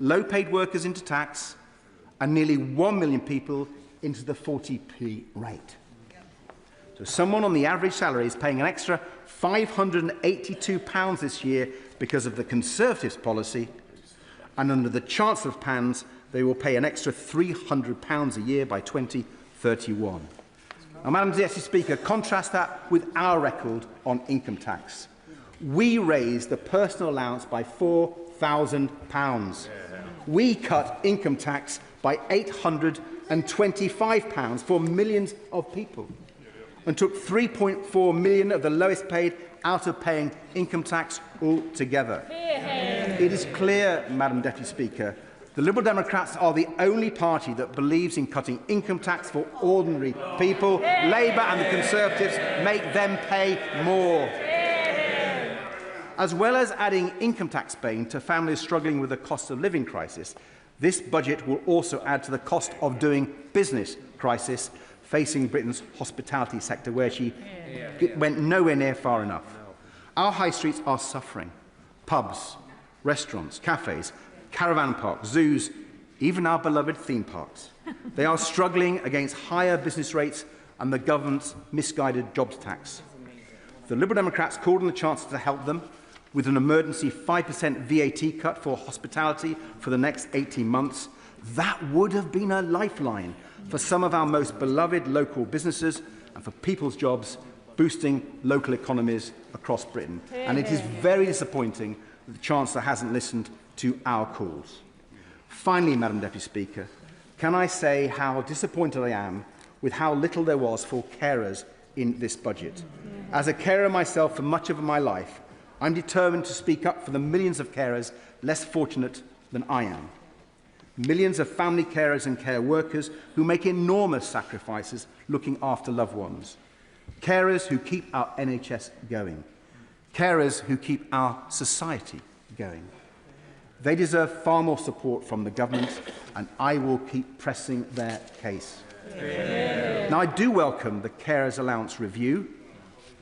low-paid workers into tax, and nearly 1 million people into the 40p rate. So someone on the average salary is paying an extra £582 this year because of the Conservatives' policy, and under the Chancellor's plans, they will pay an extra £300 a year by 2031. Now, Madam Deputy Speaker, contrast that with our record on income tax. We raised the personal allowance by £4,000. We cut income tax by £825 for millions of people, and took 3.4 million of the lowest paid out of paying income tax altogether. It is clear, Madam Deputy Speaker, the Liberal Democrats are the only party that believes in cutting income tax for ordinary people. Labour and the Conservatives make them pay more. As well as adding income tax bane to families struggling with the cost of living crisis, this budget will also add to the cost of doing business crisis facing Britain's hospitality sector, where she went nowhere near far enough. Our high streets are suffering. Pubs, restaurants, cafes, caravan parks, zoos, even our beloved theme parks. They are struggling against higher business rates and the government's misguided jobs tax. The Liberal Democrats called on the Chancellor to help them with an emergency 5% VAT cut for hospitality for the next 18 months. That would have been a lifeline for some of our most beloved local businesses and for people's jobs, boosting local economies across Britain. And it is very disappointing that the Chancellor hasn't listened to our calls. Finally, Madam Deputy Speaker, can I say how disappointed I am with how little there was for carers in this budget? As a carer myself for much of my life, I'm determined to speak up for the millions of carers less fortunate than I am. Millions of family carers and care workers who make enormous sacrifices looking after loved ones. Carers who keep our NHS going. Carers who keep our society going. They deserve far more support from the government, and I will keep pressing their case. Now, I do welcome the Carers Allowance review,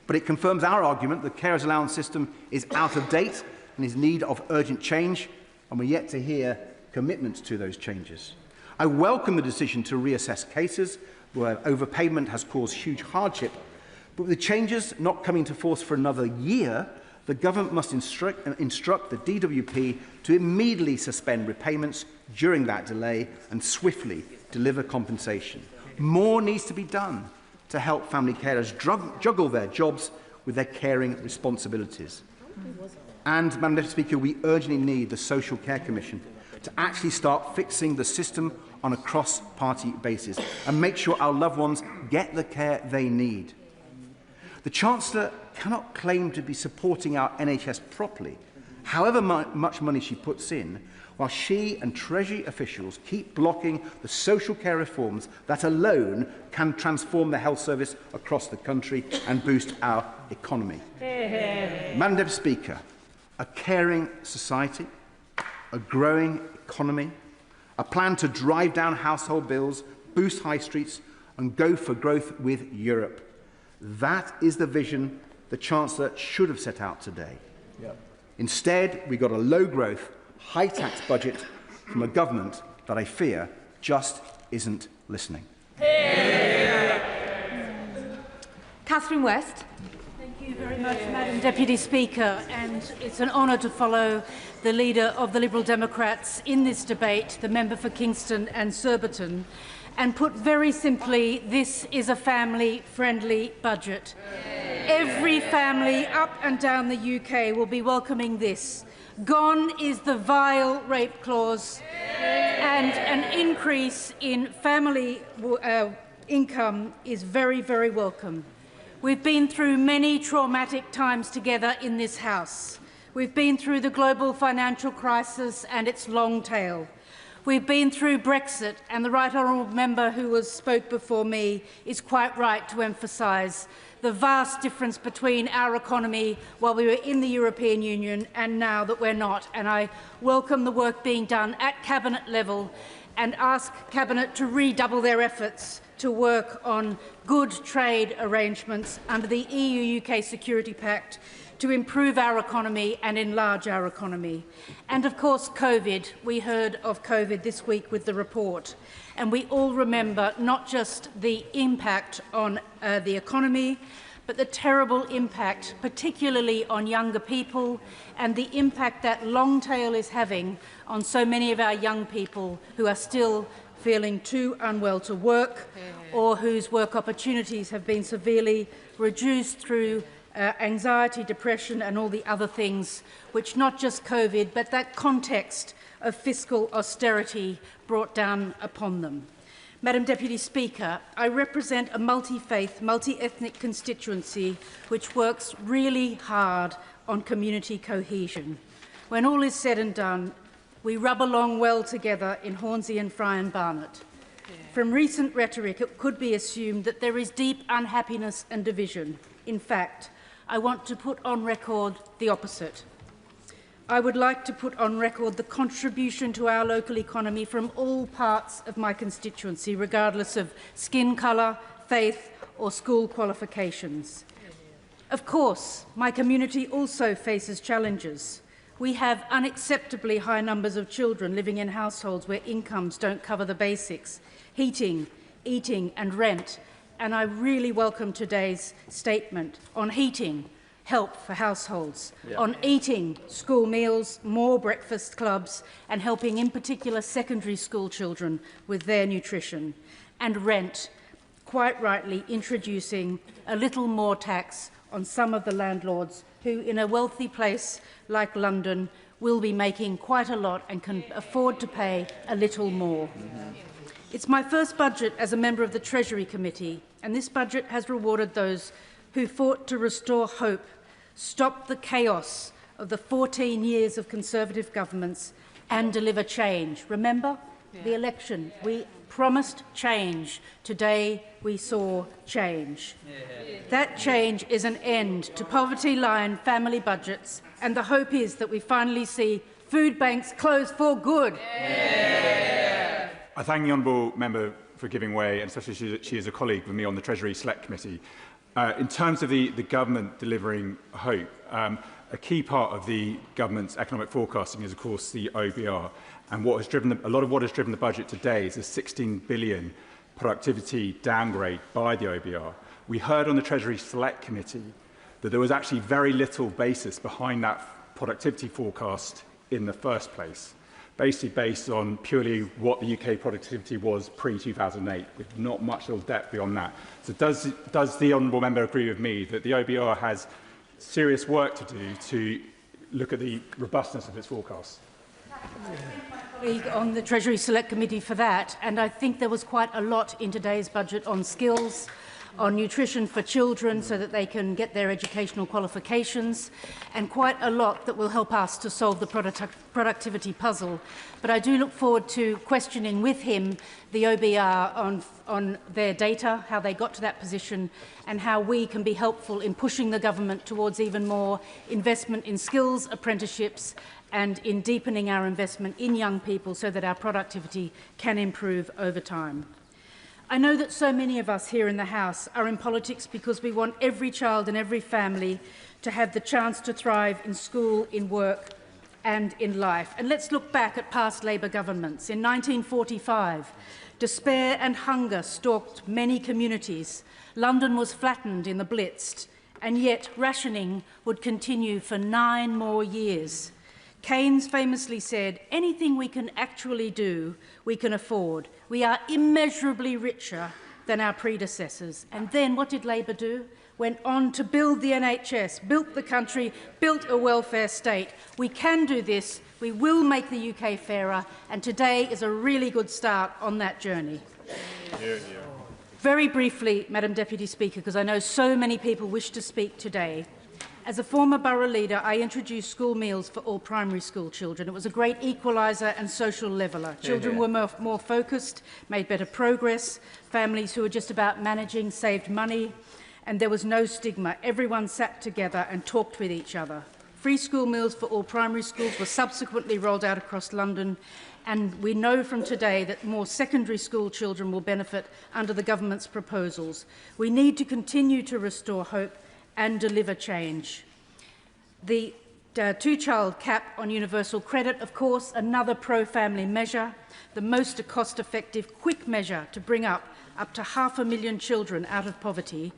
but it confirms our argument that the Carers Allowance system is out of date and is in need of urgent change, and we're yet to hear commitments to those changes. I welcome the decision to reassess cases where overpayment has caused huge hardship, but with the changes not coming into force for another year, the government must instruct the DWP to immediately suspend repayments during that delay and swiftly deliver compensation. More needs to be done to help family carers juggle their jobs with their caring responsibilities. And, Madam Deputy Speaker, we urgently need the Social Care Commission to actually start fixing the system on a cross-party basis and make sure our loved ones get the care they need. The Chancellor cannot claim to be supporting our NHS properly, however much money she puts in, while she and Treasury officials keep blocking the social care reforms that alone can transform the health service across the country and boost our economy. Madam Deputy Speaker, a caring society, a growing economy, a plan to drive down household bills, boost high streets and go for growth with Europe. That is the vision the Chancellor should have set out today. Instead, we got a low-growth, high-tax budget from a government that I fear just isn't listening. Catherine West. Thank you very much, Madam Deputy Speaker, and it's an honour to follow the leader of the Liberal Democrats in this debate, the member for Kingston and Surbiton. And put very simply, this is a family-friendly budget. Every family up and down the UK will be welcoming this. Gone is the vile rape clause, and an increase in family income is very, very welcome. We've been through many traumatic times together in this House. We've been through the global financial crisis and its long tail. We've been through Brexit, and the Right Honourable Member who spoke before me is quite right to emphasise the vast difference between our economy while we were in the European Union and now that we're not. And I welcome the work being done at Cabinet level and ask Cabinet to redouble their efforts to work on good trade arrangements under the EU-UK Security Pact to improve our economy and enlarge our economy. And of course COVID, we heard of COVID this week with the report, and we all remember not just the impact on the economy, but the terrible impact, particularly on younger people, and the impact that long tail is having on so many of our young people who are still feeling too unwell to work, or whose work opportunities have been severely reduced through anxiety, depression and all the other things which not just COVID, but that context of fiscal austerity brought down upon them. Madam Deputy Speaker, I represent a multi-faith, multi-ethnic constituency which works really hard on community cohesion. When all is said and done, we rub along well together in Hornsey and Fry and Barnet. From recent rhetoric, it could be assumed that there is deep unhappiness and division. In fact, I want to put on record the opposite. I would like to put on record the contribution to our local economy from all parts of my constituency, regardless of skin colour, faith or school qualifications. Of course, my community also faces challenges. We have unacceptably high numbers of children living in households where incomes don't cover the basics, heating, eating and rent, and I really welcome today's statement on heating, help for households, on eating, school meals, more breakfast clubs, and helping in particular secondary school children with their nutrition, and rent, quite rightly introducing a little more tax on some of the landlords who, in a wealthy place like London, will be making quite a lot and can afford to pay a little more. It's my first budget as a member of the Treasury Committee, and this budget has rewarded those who fought to restore hope, stop the chaos of the 14 years of Conservative governments and deliver change. Remember the election? We promised change. Today we saw change. That change is an end to poverty-line family budgets, and the hope is that we finally see food banks close for good. I thank the honourable member for giving way, and especially she is a colleague with me on the Treasury Select Committee. In terms of the government delivering hope, a key part of the government's economic forecasting is, of course, the OBR. And what has driven a lot of what has driven the budget today is a 16 billion productivity downgrade by the OBR. We heard on the Treasury Select Committee that there was actually very little basis behind that productivity forecast in the first place, basically based on purely what the UK productivity was pre-2008, with not much real depth beyond that. So does the honourable member agree with me that the OBR has serious work to do to look at the robustness of its forecasts? On the Treasury Select Committee for that, and I think there was quite a lot in today's budget on skills, on nutrition for children so that they can get their educational qualifications, and quite a lot that will help us to solve the productivity puzzle. But I do look forward to questioning with him the OBR on their data, how they got to that position, and how we can be helpful in pushing the government towards even more investment in skills, apprenticeships, and in deepening our investment in young people so that our productivity can improve over time. I know that so many of us here in the House are in politics because we want every child and every family to have the chance to thrive in school, in work and in life. And let's look back at past Labour governments. In 1945, despair and hunger stalked many communities. London was flattened in the Blitz, and yet rationing would continue for 9 more years. Keynes famously said, anything we can actually do, we can afford. We are immeasurably richer than our predecessors. And then what did Labour do? Went on to build the NHS, built the country, built a welfare state. We can do this. We will make the UK fairer. And today is a really good start on that journey. Very briefly, Madam Deputy Speaker, because I know so many people wish to speak today. As a former borough leader, I introduced school meals for all primary school children. It was a great equaliser and social leveller. Children were more focused, made better progress. Families who were just about managing saved money, and there was no stigma. Everyone sat together and talked with each other. Free school meals for all primary schools were subsequently rolled out across London, and we know from today that more secondary school children will benefit under the government's proposals. We need to continue to restore hope and deliver change. The two-child cap on universal credit, of course, another pro-family measure, the most cost-effective, quick measure to bring up to 500,000 children out of poverty,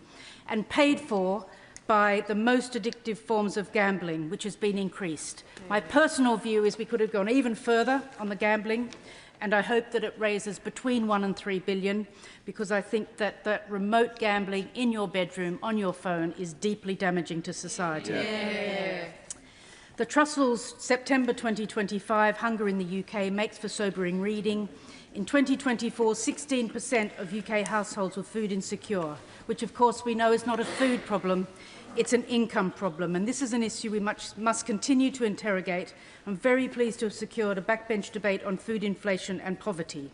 and paid for by the most addictive forms of gambling, which has been increased. My personal view is we could have gone even further on the gambling, and I hope that it raises between 1 and 3 billion, because I think that remote gambling in your bedroom, on your phone, is deeply damaging to society. Yeah. The Trussell's September 2025 Hunger in the UK makes for sobering reading. In 2024, 16% of UK households were food insecure, which of course we know is not a food problem, it's an income problem, and this is an issue we must continue to interrogate. I'm very pleased to have secured a backbench debate on food inflation and poverty.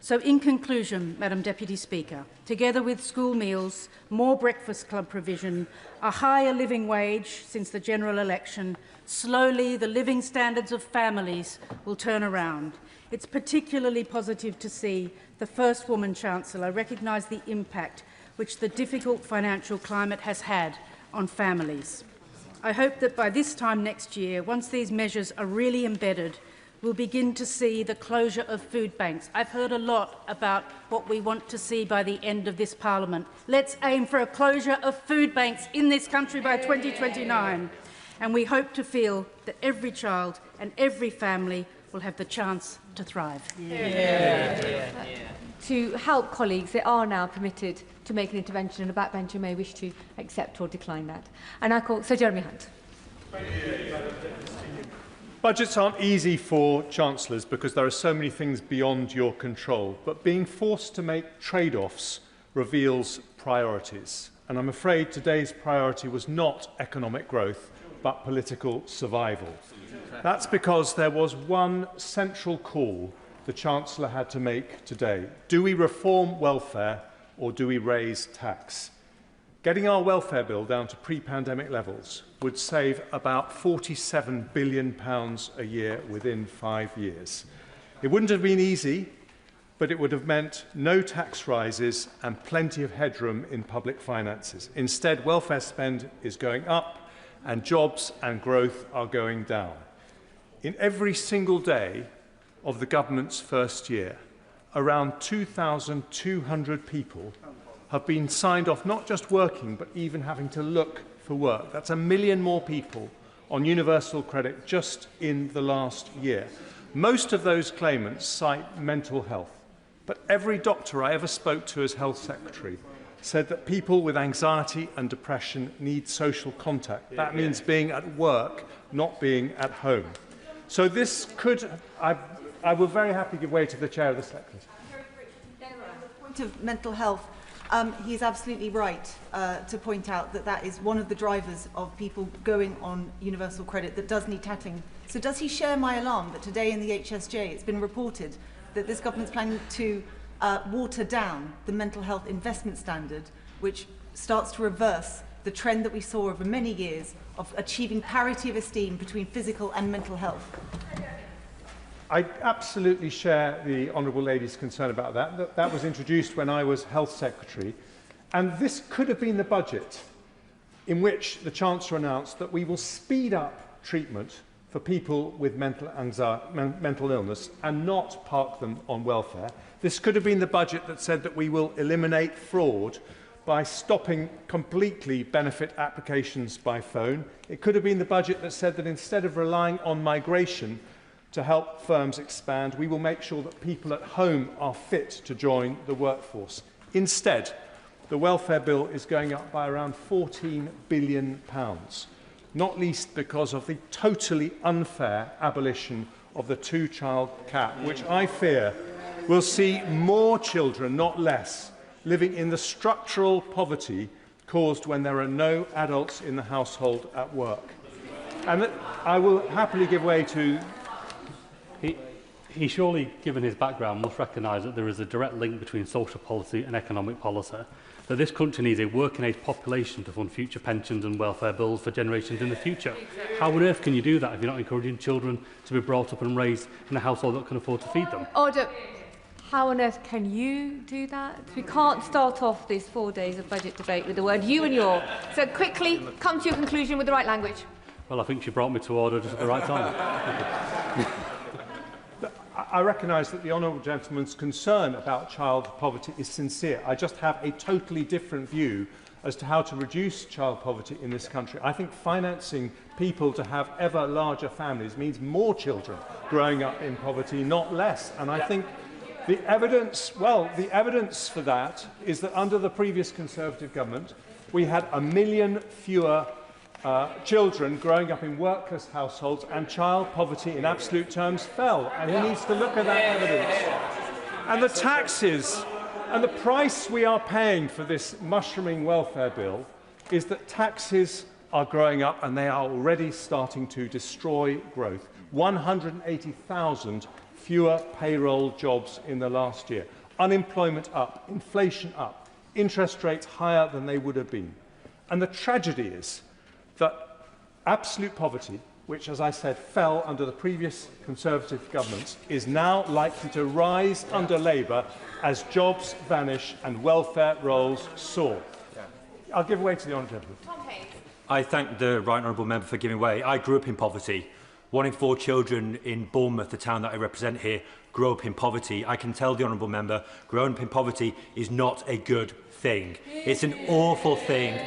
So in conclusion, Madam Deputy Speaker, together with school meals, more breakfast club provision, a higher living wage since the general election, slowly the living standards of families will turn around. It's particularly positive to see the first woman Chancellor recognise the impact which the difficult financial climate has had on families. I hope that by this time next year, once these measures are really embedded, we'll begin to see the closure of food banks. I've heard a lot about what we want to see by the end of this Parliament. Let's aim for a closure of food banks in this country by 2029. And we hope to feel that every child and every family will have the chance to thrive. To help colleagues, they are now permitted to make an intervention, and a backbencher may wish to accept or decline that. And I call Sir Jeremy Hunt. Budgets aren't easy for chancellors because there are so many things beyond your control, but being forced to make trade-offs reveals priorities. And I'm afraid today's priority was not economic growth, but political survival. That's because there was one central call the Chancellor had to make today. Do we reform welfare or do we raise tax? Getting our welfare bill down to pre-pandemic levels would save about £47 billion a year within 5 years. It wouldn't have been easy, but it would have meant no tax rises and plenty of headroom in public finances. Instead, welfare spend is going up and jobs and growth are going down. In every single day of the government's first year, around 2,200 people have been signed off not just working, but even having to look for work. That's 1 million more people on universal credit just in the last year. Most of those claimants cite mental health, but every doctor I ever spoke to as Health Secretary said that people with anxiety and depression need social contact. That means being at work, not being at home. So this could, I will very happily give way to the Chair of the Select Committee. On the point of mental health, he is absolutely right to point out that that is one of the drivers of people going on universal credit that does need tackling. So does he share my alarm that today in the HSJ it's been reported that this government's planning to water down the mental health investment standard, which starts to reverse the trend that we saw over many years of achieving parity of esteem between physical and mental health? I absolutely share the Honourable Lady's concern about that. That was introduced when I was Health Secretary. And this could have been the budget in which the Chancellor announced that we will speed up treatment for people with mental illness and not park them on welfare. This could have been the budget that said that we will eliminate fraud by stopping completely benefit applications by phone. It could have been the budget that said that instead of relying on migration to help firms expand, we will make sure that people at home are fit to join the workforce. Instead, the welfare bill is going up by around £14 billion, not least because of the totally unfair abolition of the two-child cap, which I fear will see more children, not less, living in the structural poverty caused when there are no adults in the household at work. And I will happily give way to... He surely, given his background, must recognise that there is a direct link between social policy and economic policy, that this country needs a working-age population to fund future pensions and welfare bills for generations in the future. How on earth can you do that if you're not encouraging children to be brought up and raised in a household that can afford to feed them? Order. How on earth can you do that? We can't start off these 4 days of budget debate with the word you and your. So quickly, come to your conclusion with the right language. Well, I think she brought me to order just at the right time. I recognise that the honourable gentleman's concern about child poverty is sincere. I just have a totally different view as to how to reduce child poverty in this country. I think financing people to have ever larger families means more children growing up in poverty, not less. And I think the evidence for that is that under the previous Conservative government, we had 1 million fewer children growing up in workless households, and child poverty in absolute terms fell. And he needs to look at that evidence. And the taxes and the price we are paying for this mushrooming welfare bill is that taxes are growing up and they are already starting to destroy growth. 180,000 fewer payroll jobs in the last year. Unemployment up, inflation up, interest rates higher than they would have been. And the tragedy is that absolute poverty, which, as I said, fell under the previous Conservative governments, is now likely to rise under Labour as jobs vanish and welfare rolls soar. I'll give way to the honourable gentleman. I thank the right honourable member for giving way. I grew up in poverty. 1 in 4 children in Bournemouth, the town that I represent here, grow up in poverty. I can tell the honourable member, growing up in poverty is not a good thing. It's an awful thing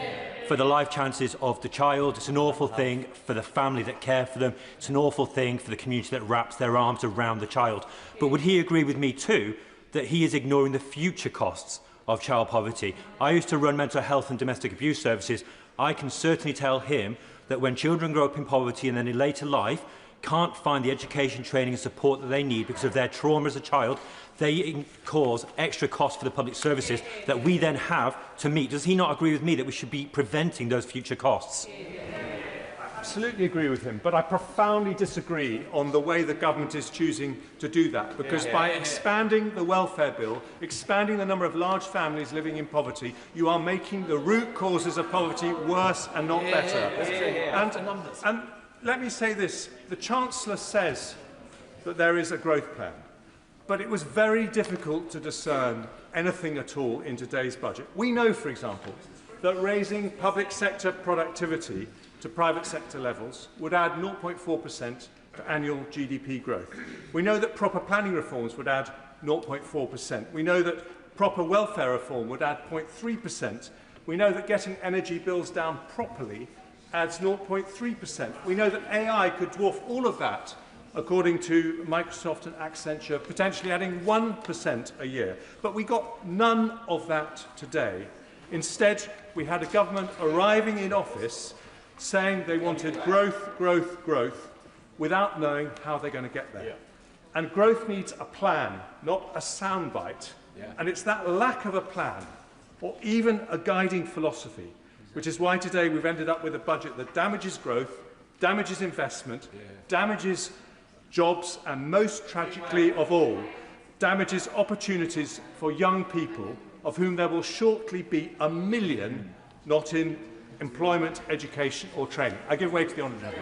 for the life chances of the child. It's an awful thing for the family that care for them. It's an awful thing for the community that wraps their arms around the child. But would he agree with me too that he is ignoring the future costs of child poverty? I used to run mental health and domestic abuse services. I can certainly tell him that when children grow up in poverty and then in later life can't find the education, training and support that they need because of their trauma as a child, they cause extra costs for the public services that we then have to meet. Does he not agree with me that we should be preventing those future costs? I absolutely agree with him, but I profoundly disagree on the way the government is choosing to do that, because by expanding the welfare bill, expanding the number of large families living in poverty, you are making the root causes of poverty worse and not better. And let me say this, the Chancellor says that there is a growth plan, but it was very difficult to discern anything at all in today's budget. We know, for example, that raising public sector productivity to private sector levels would add 0.4% to annual GDP growth. We know that proper planning reforms would add 0.4%. We know that proper welfare reform would add 0.3%. We know that getting energy bills down properly adds 0.3%. We know that AI could dwarf all of that, according to Microsoft and Accenture, potentially adding 1% a year. But we got none of that today. Instead, we had a government arriving in office saying they wanted growth, growth, growth, without knowing how they're going to get there. And growth needs a plan, not a soundbite. And it's that lack of a plan, or even a guiding philosophy, which is why today we've ended up with a budget that damages growth, damages investment, damages jobs, and most tragically of all, damages opportunities for young people, of whom there will shortly be 1 million not in employment, education or training. I give way to the honourable member.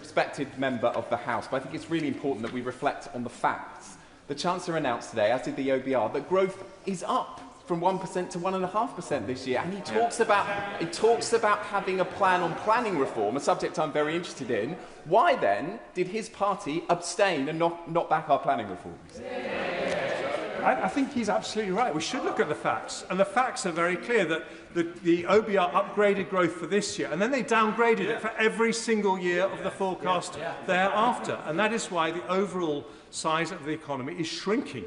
Respected member of the House, but I think it's really important that we reflect on the facts. The Chancellor announced today, as did the OBR, that growth is up from 1% to 1.5% this year, and he talks about having a plan on planning reform, a subject I'm very interested in. Why then did his party abstain and not back our planning reforms? I think he's absolutely right. We should look at the facts, and the facts are very clear that the OBR upgraded growth for this year, and then they downgraded it for every single year of the forecast thereafter, and that is why the overall size of the economy is shrinking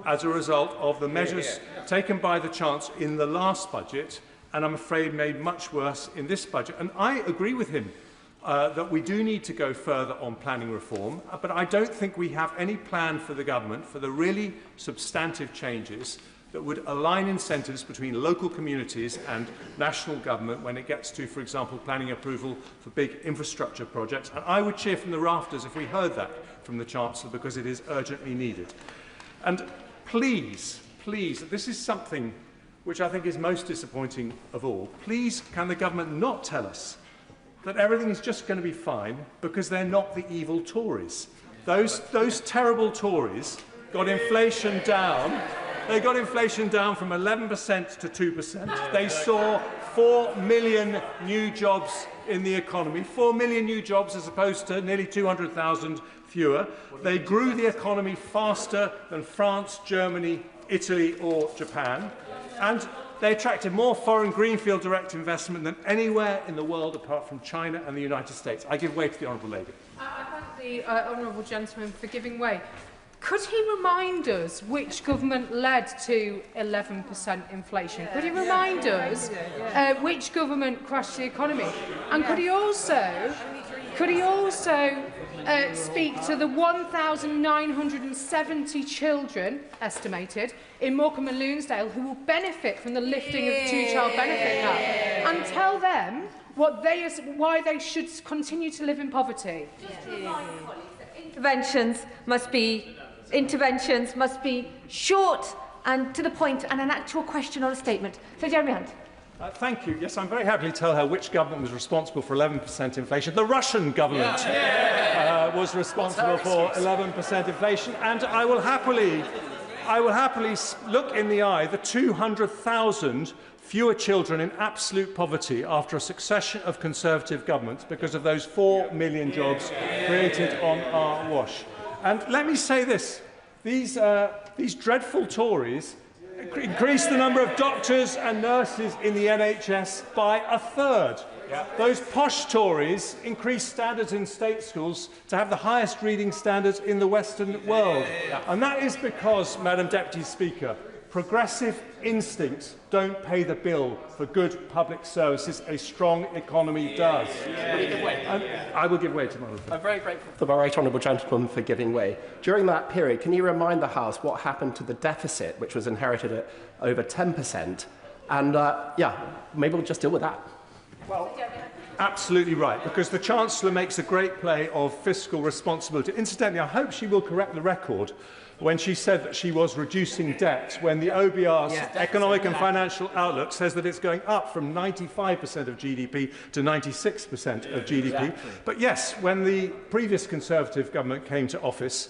as a result of the measures taken by the Chancellor in the last budget, and I'm afraid made much worse in this budget. And I agree with him that we do need to go further on planning reform, but I don't think we have any plan for the government for the really substantive changes that would align incentives between local communities and national government when it gets to, for example, planning approval for big infrastructure projects. And I would cheer from the rafters if we heard that from the Chancellor, because it is urgently needed. And please, this is something which I think is most disappointing of all. Please, can the government not tell us that everything is just going to be fine because they're not the evil Tories? Those terrible Tories got inflation down They got inflation down from 11% to 2%. They saw 4 million new jobs in the economy, 4 million new jobs as opposed to nearly 200,000 fewer. They grew the economy faster than France, Germany, Italy or Japan. And they attracted more foreign greenfield direct investment than anywhere in the world apart from China and the United States. I give way to the Honourable Lady. I thank the Honourable Gentleman for giving way. Could he remind us which government led to 11% inflation? Could he remind us which government crashed the economy? And could he also speak to the 1,970 children, estimated, in Morecambe and Lunesdale who will benefit from the lifting of the two-child benefit cap, and tell them why they should continue to live in poverty? Interventions must be short and to the point, and an actual question or a statement. So, Jeremy Hunt. Thank you. Yes, I'm very happy to tell her which government was responsible for 11% inflation. The Russian government was responsible for 11% inflation, and I will happily look in the eye the 200,000 fewer children in absolute poverty after a succession of Conservative governments because of those 4 million jobs created on our watch. And let me say this, these dreadful Tories increased the number of doctors and nurses in the NHS by a third. Those posh Tories increased standards in state schools to have the highest reading standards in the Western world. And that is because, Madam Deputy Speaker, progressive instincts don't pay the bill for good public services. A strong economy does. I will give way to my husband. I'm very grateful to the right honourable gentleman for giving way. During that period, can you remind the House what happened to the deficit, which was inherited at over 10%? And, maybe we'll just deal with that. Well, absolutely right, because the Chancellor makes a great play of fiscal responsibility. Incidentally, I hope she will correct the record when she said that she was reducing debt, when the OBR's Economic and Financial Outlook says that it's going up from 95% of GDP to 96% of GDP. Exactly. But yes, when the previous Conservative government came to office,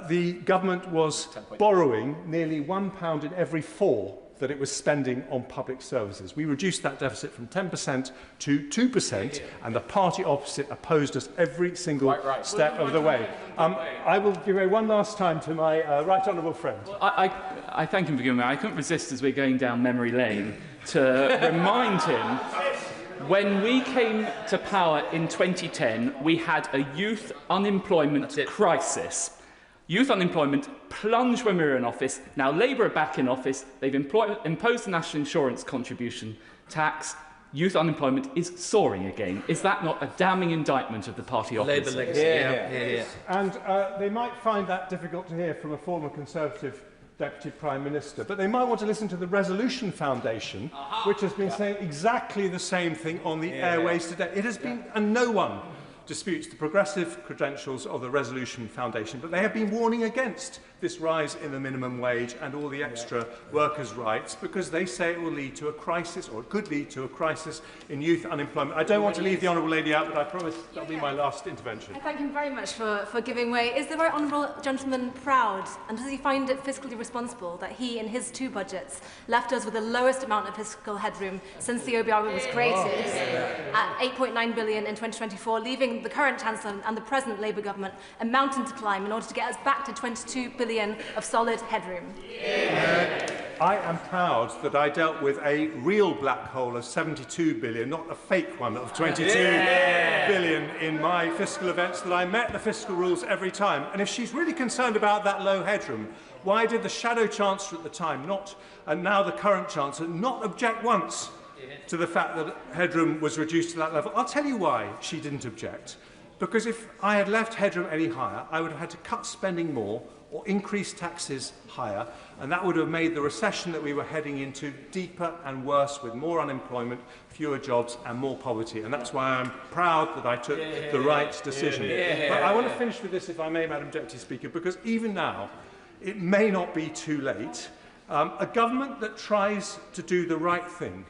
the government was borrowing nearly £1 in every 4 that it was spending on public services. We reduced that deficit from 10% to 2%, and the party opposite opposed us every single step of the way. I will give way one last time to my right honourable friend. Well, I thank him for giving me. I couldn't resist, as we're going down memory lane, to remind him when we came to power in 2010, we had a youth unemployment crisis. Youth unemployment plunged when we were in office. Now Labour are back in office. They've imposed the national insurance contribution tax. Youth unemployment is soaring again. Is that not a damning indictment of the party opposite? Labour legacy. And they might find that difficult to hear from a former Conservative Deputy Prime Minister, but they might want to listen to the Resolution Foundation, which has been saying exactly the same thing on the airways today. It has been, and no one disputes the progressive credentials of the Resolution Foundation, but they have been warning against this rise in the minimum wage and all the extra workers' rights because they say it will lead to a crisis, or it could lead to a crisis in youth unemployment. I don't want to leave the Honourable Lady out, but I promise that will be my last intervention. I thank him very much for giving way. Is the right honourable gentleman proud, and does he find it fiscally responsible that he, in his 2 budgets, left us with the lowest amount of fiscal headroom since the OBR was created, at £8.9 billion in 2024, leaving the current Chancellor and the present Labour government a mountain to climb in order to get us back to £22 billion of solid headroom? I am proud that I dealt with a real black hole of 72 billion, not a fake one of 22 billion in my fiscal events, that I met the fiscal rules every time. And if she's really concerned about that low headroom, why did the Shadow Chancellor at the time, and now the current Chancellor, not object once to the fact that headroom was reduced to that level? I'll tell you why she didn't object. Because if I had left headroom any higher, I would have had to cut spending more or increase taxes higher, and that would have made the recession that we were heading into deeper and worse, with more unemployment, fewer jobs and more poverty. And that's why I'm proud that I took the right decision. But I want to finish with this, if I may, Madam Deputy Speaker, because even now, it may not be too late. A government that tries to do the right thing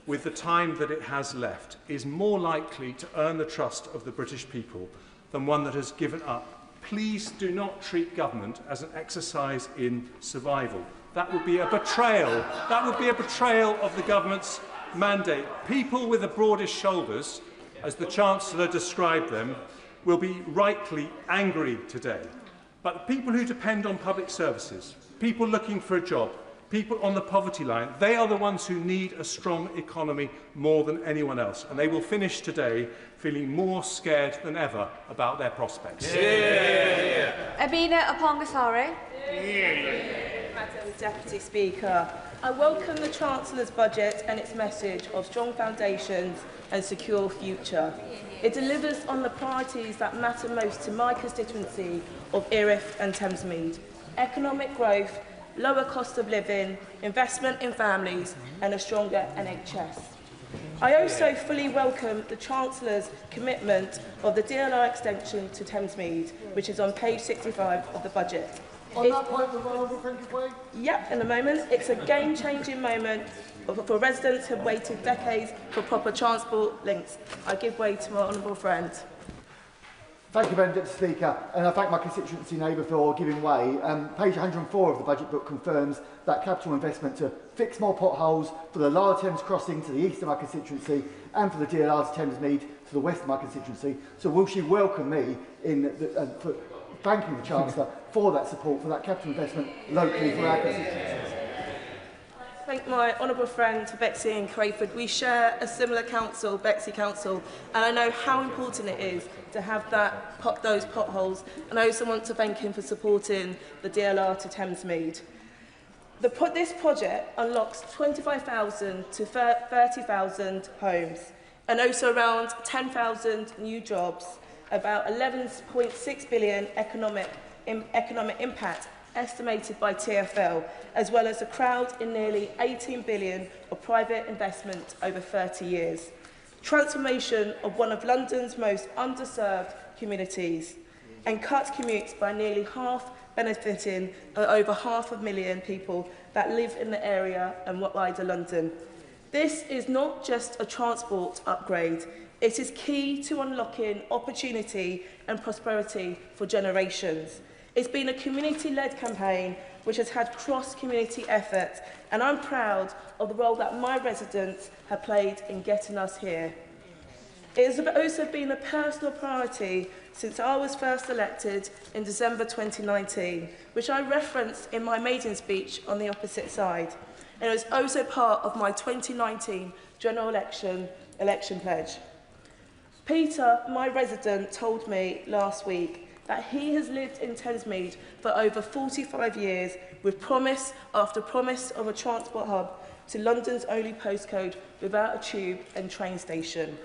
with the time that it has left is more likely to earn the trust of the British people than one that has given up please do not treat government as an exercise in survival. That would be a betrayal. That would be a betrayal of the government's mandate. People with the broadest shoulders, as the Chancellor described them, will be rightly angry today. But the people who depend on public services, people looking for a job, people on the poverty line, they are the ones who need a strong economy more than anyone else. And they will finish today feeling more scared than ever about their prospects. Abina Apongasari. Madam Deputy Speaker, I welcome the Chancellor's budget and its message of strong foundations and secure future. It delivers on the priorities that matter most to my constituency of Erith and Thamesmead: economic growth, lower cost of living, investment in families and a stronger NHS. I also fully welcome the Chancellor's commitment of the DLR extension to Thamesmead, which is on page 65 of the budget. On that point, the Honourable Frankie. Yep, in a moment. It's a game-changing moment for residents who have waited decades for proper transport links. I give way to my honourable friend. Thank you, Madam Deputy Speaker, and I thank my constituency neighbour for giving way. Page 104 of the budget book confirms that capital investment to fix more potholes for the Lower Thames crossing to the east of my constituency and for the DLR to Thamesmead to the west of my constituency. So will she welcome me in for thanking the Chancellor for that support, for that capital investment locally for our constituencies? Thank my honourable friend Betsy and Crayford. We share a similar council, Betsy Council, and I know how important it is to have those potholes, and I also want to thank him for supporting the DLR to Thamesmead. This project unlocks 25,000 to 30,000 homes and also around 10,000 new jobs, about 11.6 billion economic impact estimated by TfL, as well as a crowd in nearly 18 billion of private investment over 30 years. Transformation of one of London's most underserved communities, and cut commutes by nearly half, benefiting over 500,000 people that live in the area and wider London. This is not just a transport upgrade, it is key to unlocking opportunity and prosperity for generations. It's been a community-led campaign which has had cross-community effort, and I'm proud of the role that my residents have played in getting us here. It has also been a personal priority since I was first elected in December 2019, which I referenced in my maiden speech on the opposite side, and it was also part of my 2019 general election pledge. Peter, my resident, told me last week that he has lived in Thamesmead for over 45 years with promise after promise of a transport hub to London's only postcode without a tube and train station.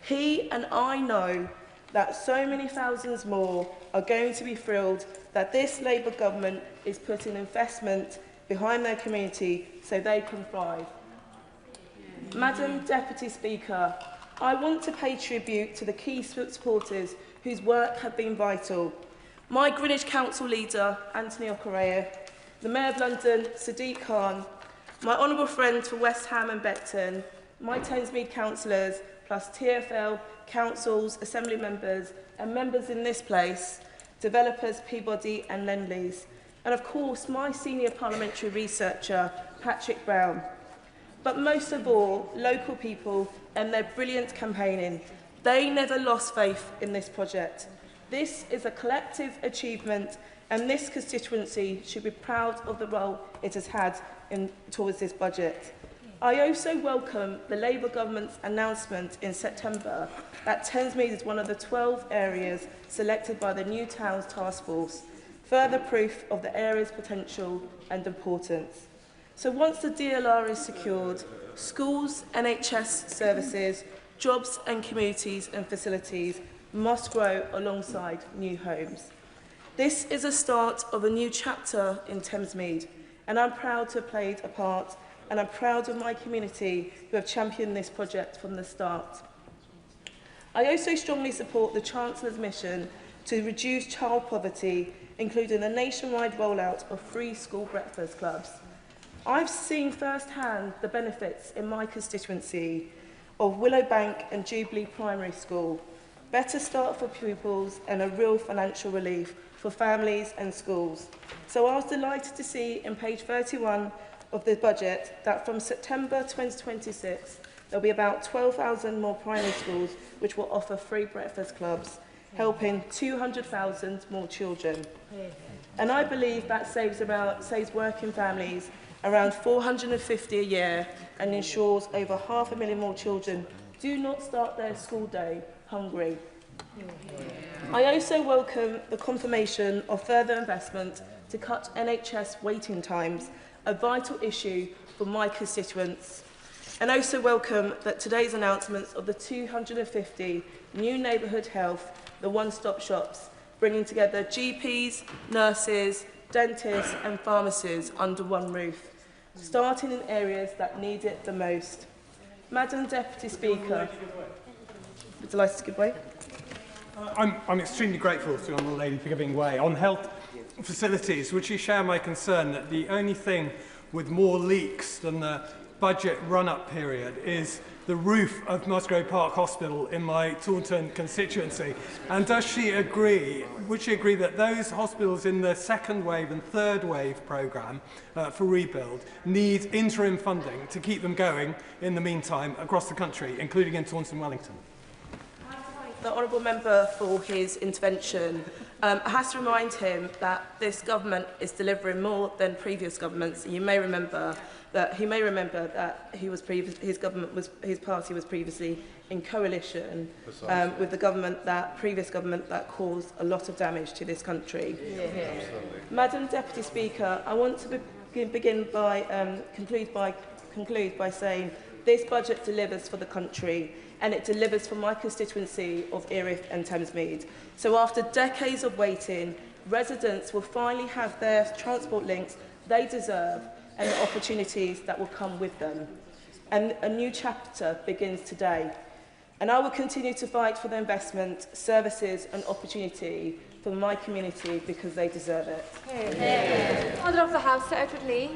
He and I know that so many thousands more are going to be thrilled that this Labour government is putting investment behind their community so they can thrive. Madam Deputy Speaker, I want to pay tribute to the key supporters whose work have been vital. My Greenwich Council leader, Anthony Okorea, the Mayor of London, Sadiq Khan, my honourable friends for West Ham and Beckton, my Thamesmead councillors, plus TfL, councils, assembly members and members in this place, developers Peabody and Lendlease, and of course my senior parliamentary researcher, Patrick Brown. But most of all, local people and their brilliant campaigning. They never lost faith in this project. This is a collective achievement, and this constituency should be proud of the role it has had towards this budget. I also welcome the Labour government's announcement in September that Thamesmead is one of the 12 areas selected by the New Towns Task Force, further proof of the area's potential and importance. So once the DLR is secured, schools, NHS services, jobs and communities and facilities must grow alongside new homes. This is a start of a new chapter in Thamesmead, and I'm proud to have played a part, and I'm proud of my community who have championed this project from the start. I also strongly support the Chancellor's mission to reduce child poverty, including a nationwide rollout of free school breakfast clubs. I've seen firsthand the benefits in my constituency of Willowbank and Jubilee Primary School. better start for pupils and a real financial relief for families and schools. So I was delighted to see in page 31 of the budget that from September 2026 there'll be about 12,000 more primary schools which will offer free breakfast clubs, helping 200,000 more children. And I believe that saves working families around $450 a year and ensures over 500,000 more children do not start their school day hungry. I also welcome the confirmation of further investment to cut NHS waiting times, a vital issue for my constituents. And also welcome that today's announcements of the 250 new neighbourhood health, the one-stop shops, bringing together GPs, nurses, dentists and pharmacists under one roof, starting in areas that need it the most. Madam Deputy Speaker, would you like to give way? I'm extremely grateful to the Honourable Lady for giving way. On health facilities, would you share my concern that the only thing with more leaks than the budget run-up period is the roof of Musgrove Park Hospital in my Taunton constituency? And does she agree, would she agree that those hospitals in the second wave and third wave programme for rebuild need interim funding to keep them going in the meantime across the country, including in Taunton Wellington? The Honourable Member for his intervention. I have to remind him that this government is delivering more than previous governments. You may remember that his party was previously in coalition with the previous government that caused a lot of damage to this country. Yeah. Madam Deputy Speaker, I want to conclude by saying this budget delivers for the country, and it delivers for my constituency of Erith and Thamesmead. So after decades of waiting, residents will finally have their transport links they deserve and the opportunities that will come with them. And a new chapter begins today. And I will continue to fight for the investment, services and opportunity for my community because they deserve it. Order of the House, Sir Edward Lee.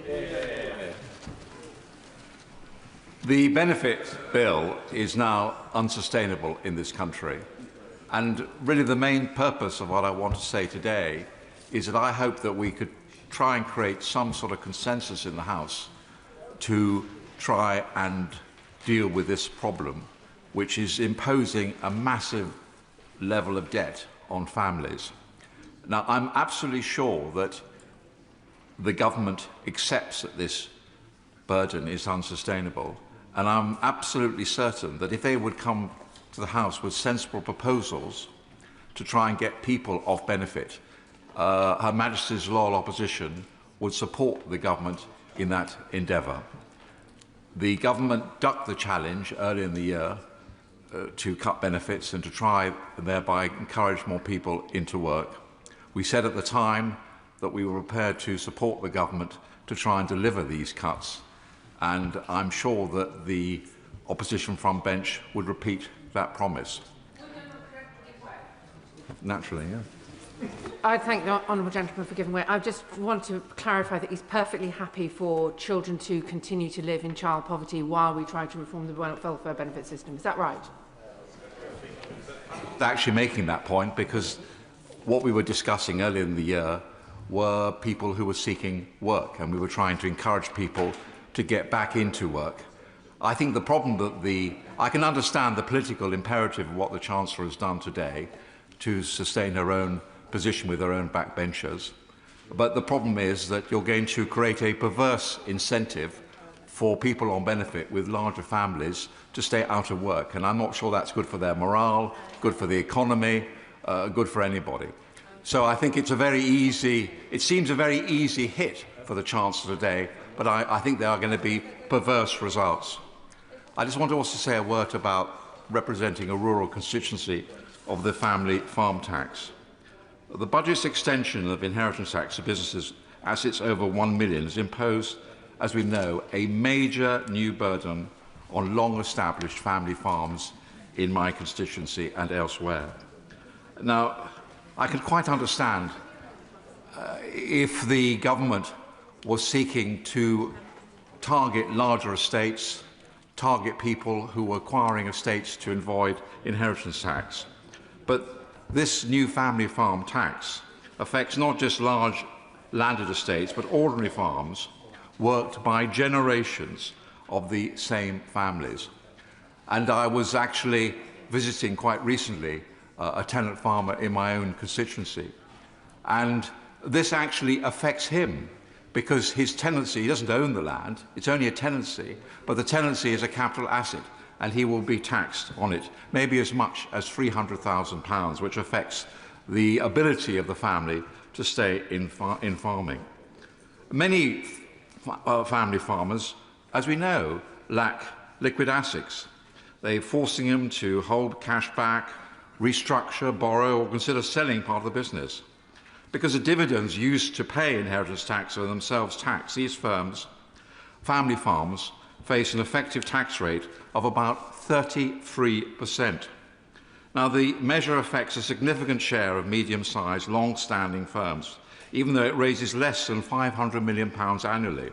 The benefit bill is now unsustainable in this country. And really the main purpose of what I want to say today is that I hope that we could try and create some sort of consensus in the House to try and deal with this problem, which is imposing a massive level of debt on families. Now, I'm absolutely sure that the government accepts that this burden is unsustainable. And I'm absolutely certain that if they would come to the House with sensible proposals to try and get people off benefit, Her Majesty's loyal opposition would support the government in that endeavour. The government ducked the challenge early in the year to cut benefits and to try and thereby encourage more people into work. We said at the time that we were prepared to support the government to try and deliver these cuts. And I'm sure that the opposition front bench would repeat that promise. Naturally, yeah. I thank the honourable gentleman for giving way. I just want to clarify that he's perfectly happy for children to continue to live in child poverty while we try to reform the welfare benefit system. Is that right? Actually making that point because what we were discussing earlier in the year were people who were seeking work, and we were trying to encourage people to get back into work. I think the problem that I can understand the political imperative of what the Chancellor has done today to sustain her own position with her own backbenchers, but the problem is that you're going to create a perverse incentive for people on benefit with larger families to stay out of work, and I'm not sure that's good for their morale, good for the economy, good for anybody. So I think it seems a very easy hit for the Chancellor today, but I think there are going to be perverse results. I just want to also say a word about representing a rural constituency of the family farm tax. The budget's extension of inheritance tax to businesses assets over 1 million has imposed, as we know, a major new burden on long-established family farms in my constituency and elsewhere. Now, I can quite understand if the government was seeking to target larger estates, target people who were acquiring estates to avoid inheritance tax. But this new family farm tax affects not just large landed estates, but ordinary farms worked by generations of the same families. And I was actually visiting quite recently a tenant farmer in my own constituency. And this actually affects him because his tenancy, he doesn't own the land, it's only a tenancy, but the tenancy is a capital asset and he will be taxed on it, maybe as much as £300,000, which affects the ability of the family to stay in farming. Many family farmers, as we know, lack liquid assets. They're forcing them to hold cash back, restructure, borrow, or consider selling part of the business. Because the dividends used to pay inheritance tax are themselves taxed, these family farms, face an effective tax rate of about 33%. Now, the measure affects a significant share of medium-sized, long-standing firms, even though it raises less than £500 million annually.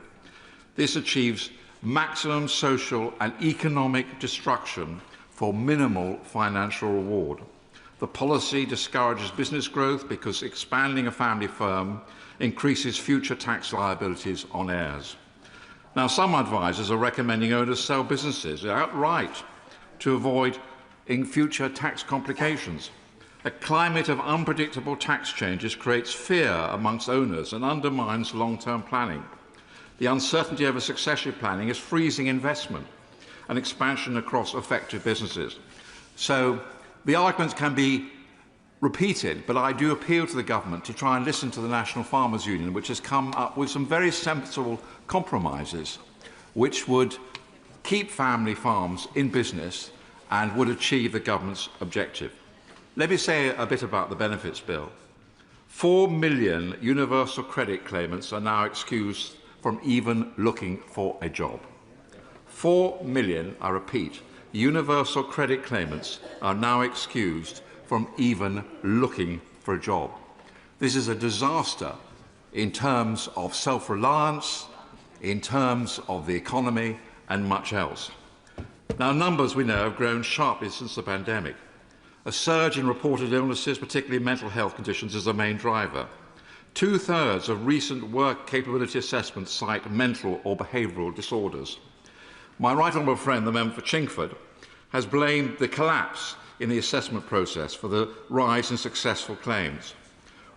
This achieves maximum social and economic destruction for minimal financial reward. The policy discourages business growth because expanding a family firm increases future tax liabilities on heirs. Now, some advisers are recommending owners sell businesses outright to avoid future tax complications. A climate of unpredictable tax changes creates fear amongst owners and undermines long-term planning. The uncertainty over succession planning is freezing investment and expansion across affected businesses. So the arguments can be repeated, but I do appeal to the government to try and listen to the National Farmers Union, which has come up with some very sensible compromises which would keep family farms in business and would achieve the government's objective. Let me say a bit about the benefits bill. 4 million universal credit claimants are now excused from even looking for a job. 4 million, I repeat, universal credit claimants are now excused from even looking for a job. This is a disaster in terms of self-reliance, in terms of the economy, and much else. Now, numbers, we know, have grown sharply since the pandemic. A surge in reported illnesses, particularly mental health conditions, is the main driver. 2/3 of recent work capability assessments cite mental or behavioural disorders. My right honourable friend, the member for Chingford, has blamed the collapse in the assessment process for the rise in successful claims.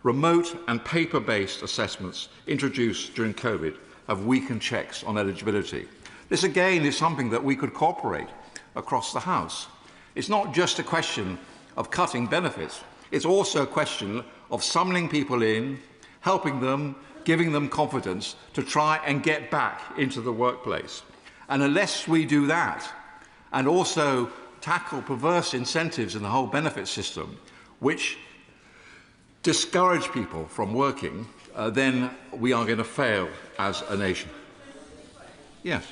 Remote and paper-based assessments introduced during COVID have weakened checks on eligibility. This, again, is something that we could cooperate across the House. It's not just a question of cutting benefits. It's also a question of summoning people in, helping them, giving them confidence to try and get back into the workplace. And unless we do that, and also tackle perverse incentives in the whole benefit system, which discourage people from working, then we are going to fail as a nation. Yes.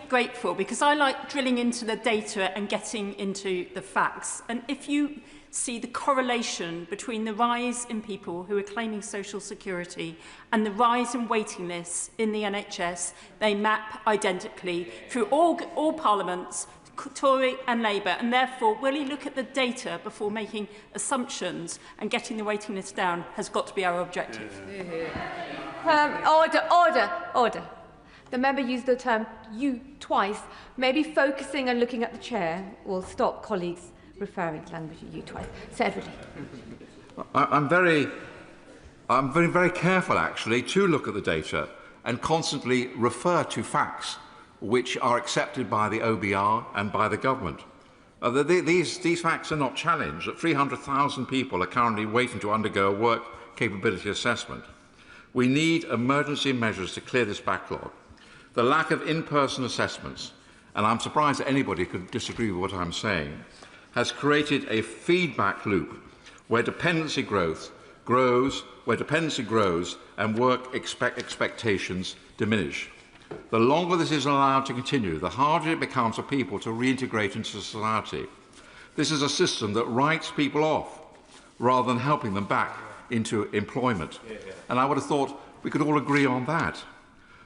Grateful, because I like drilling into the data and getting into the facts. And if you see the correlation between the rise in people who are claiming social security and the rise in waiting lists in the NHS, they map identically through all parliaments, Tory and Labour, and therefore will you look at the data before making assumptions, and getting the waiting list down has got to be our objective. Order. The member used the term "you" twice. Maybe focusing and looking at the chair will stop colleagues referring to language "you" twice. Sir Edward. I'm very careful, actually, to look at the data and constantly refer to facts which are accepted by the OBR and by the government. These facts are not challenged. That 300,000 people are currently waiting to undergo a work capability assessment. We need emergency measures to clear this backlog. The lack of in-person assessments, and I'm surprised that anybody could disagree with what I'm saying, has created a feedback loop where dependency grows and work expectations diminish. The longer this is allowed to continue, the harder it becomes for people to reintegrate into society. This is a system that writes people off rather than helping them back into employment. And I would have thought we could all agree on that.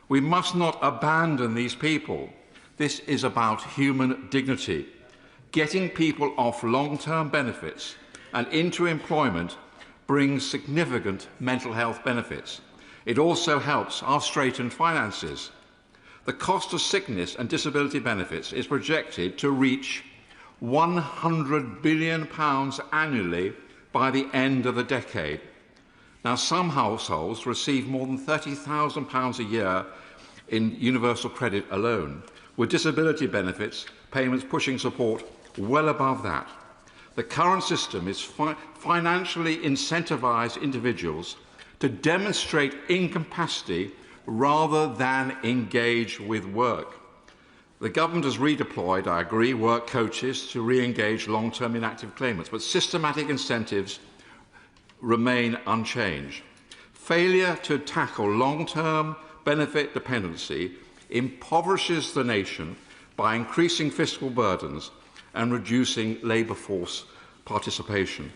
We must not abandon these people. This is about human dignity. Getting people off long-term benefits and into employment brings significant mental health benefits. It also helps our straitened finances. The cost of sickness and disability benefits is projected to reach £100 billion annually by the end of the decade. Now, some households receive more than £30,000 a year in universal credit alone, with disability benefits payments pushing support well above that. The current system is financially incentivised individuals to demonstrate incapacity rather than engage with work. The government has redeployed, I agree, work coaches to re-engage long-term inactive claimants, but systematic incentives remain unchanged. Failure to tackle long-term benefit dependency impoverishes the nation by increasing fiscal burdens and reducing labour force participation.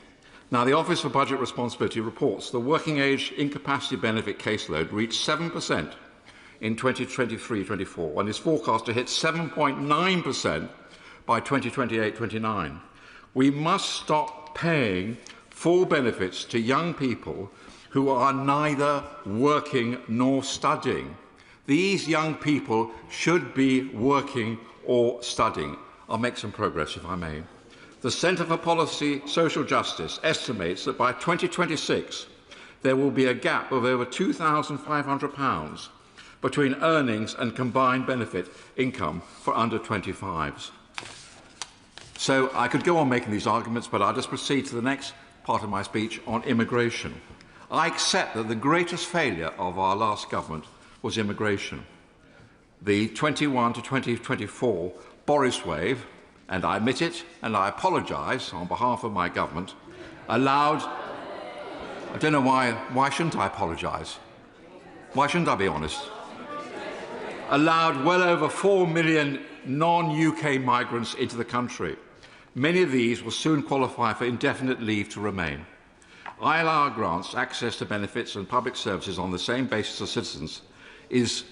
Now, the Office for Budget Responsibility reports the working age incapacity benefit caseload reached 7% in 2023-24 and is forecast to hit 7.9% by 2028-29. We must stop paying full benefits to young people who are neither working nor studying. These young people should be working or studying. I'll make some progress, if I may. The Centre for Policy Social Justice estimates that by 2026 there will be a gap of over £2,500 between earnings and combined benefit income for under 25s. So I could go on making these arguments, but I'll just proceed to the next part of my speech on immigration. I accept that the greatest failure of our last government was immigration. The 21 to 2024 Boris wave, and I admit it and I apologise on behalf of my government, allowed... I don't know why shouldn't I apologise? Why shouldn't I be honest? Allowed well over 4 million non-UK migrants into the country. Many of these will soon qualify for indefinite leave to remain. ILR grants access to benefits and public services on the same basis as citizens is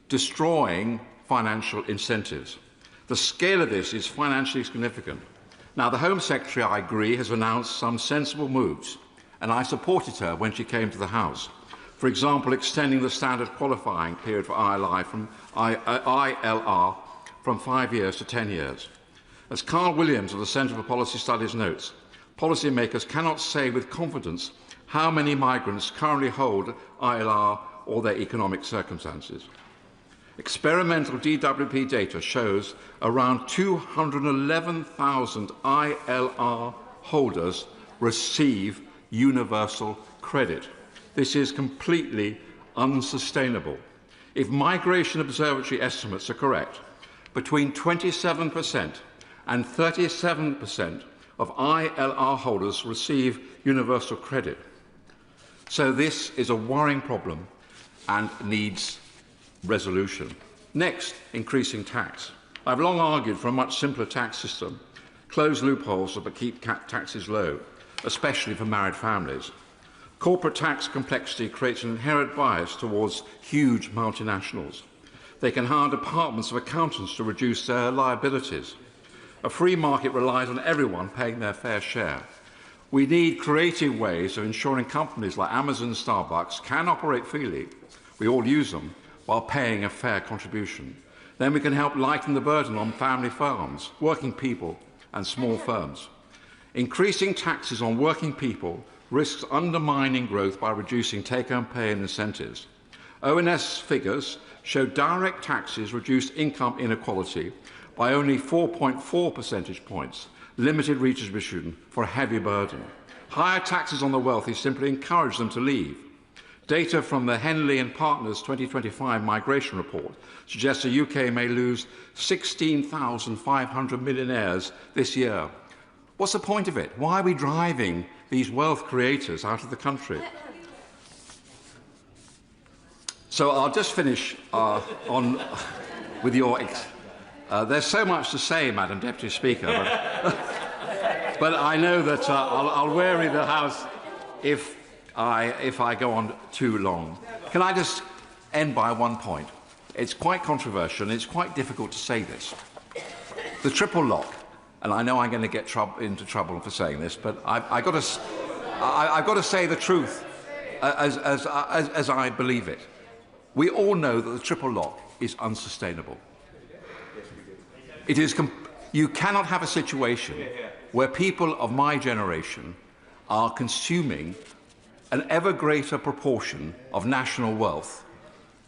destroying financial incentives. The scale of this is financially significant. Now, the Home Secretary, I agree, has announced some sensible moves, and I supported her when she came to the House. For example, extending the standard qualifying period for ILR from 5 years to 10 years. As Carl Williams of the Centre for Policy Studies notes, policymakers cannot say with confidence how many migrants currently hold ILR or their economic circumstances. Experimental DWP data shows around 211,000 ILR holders receive universal credit. This is completely unsustainable. If Migration Observatory estimates are correct, between 27% and 37% of ILR holders receive universal credit. So this is a worrying problem and needs resolution. Next, increasing tax. I've long argued for a much simpler tax system, close loopholes that keep taxes low, especially for married families. Corporate tax complexity creates an inherent bias towards huge multinationals. They can hire departments of accountants to reduce their liabilities. A free market relies on everyone paying their fair share. We need creative ways of ensuring companies like Amazon and Starbucks can operate freely, we all use them, while paying a fair contribution. Then we can help lighten the burden on family farms, working people and small firms. Increasing taxes on working people risks undermining growth by reducing take-home pay and incentives. ONS figures show direct taxes reduce income inequality by only 4.4 percentage points, limited redistribution for a heavy burden. Higher taxes on the wealthy simply encourage them to leave. Data from the Henley and Partners 2025 migration report suggests the UK may lose 16,500 millionaires this year. What's the point of it? Why are we driving these wealth creators out of the country? So I'll just finish with your... there's so much to say, Madam Deputy Speaker, but I know that I'll weary the House if I go on too long. Can I just end by one point? It's quite controversial and it's quite difficult to say this. The triple lock and I know I'm going to get into trouble for saying this, but I've got to say the truth as I believe it. We all know that the triple lock is unsustainable. You cannot have a situation where people of my generation are consuming an ever greater proportion of national wealth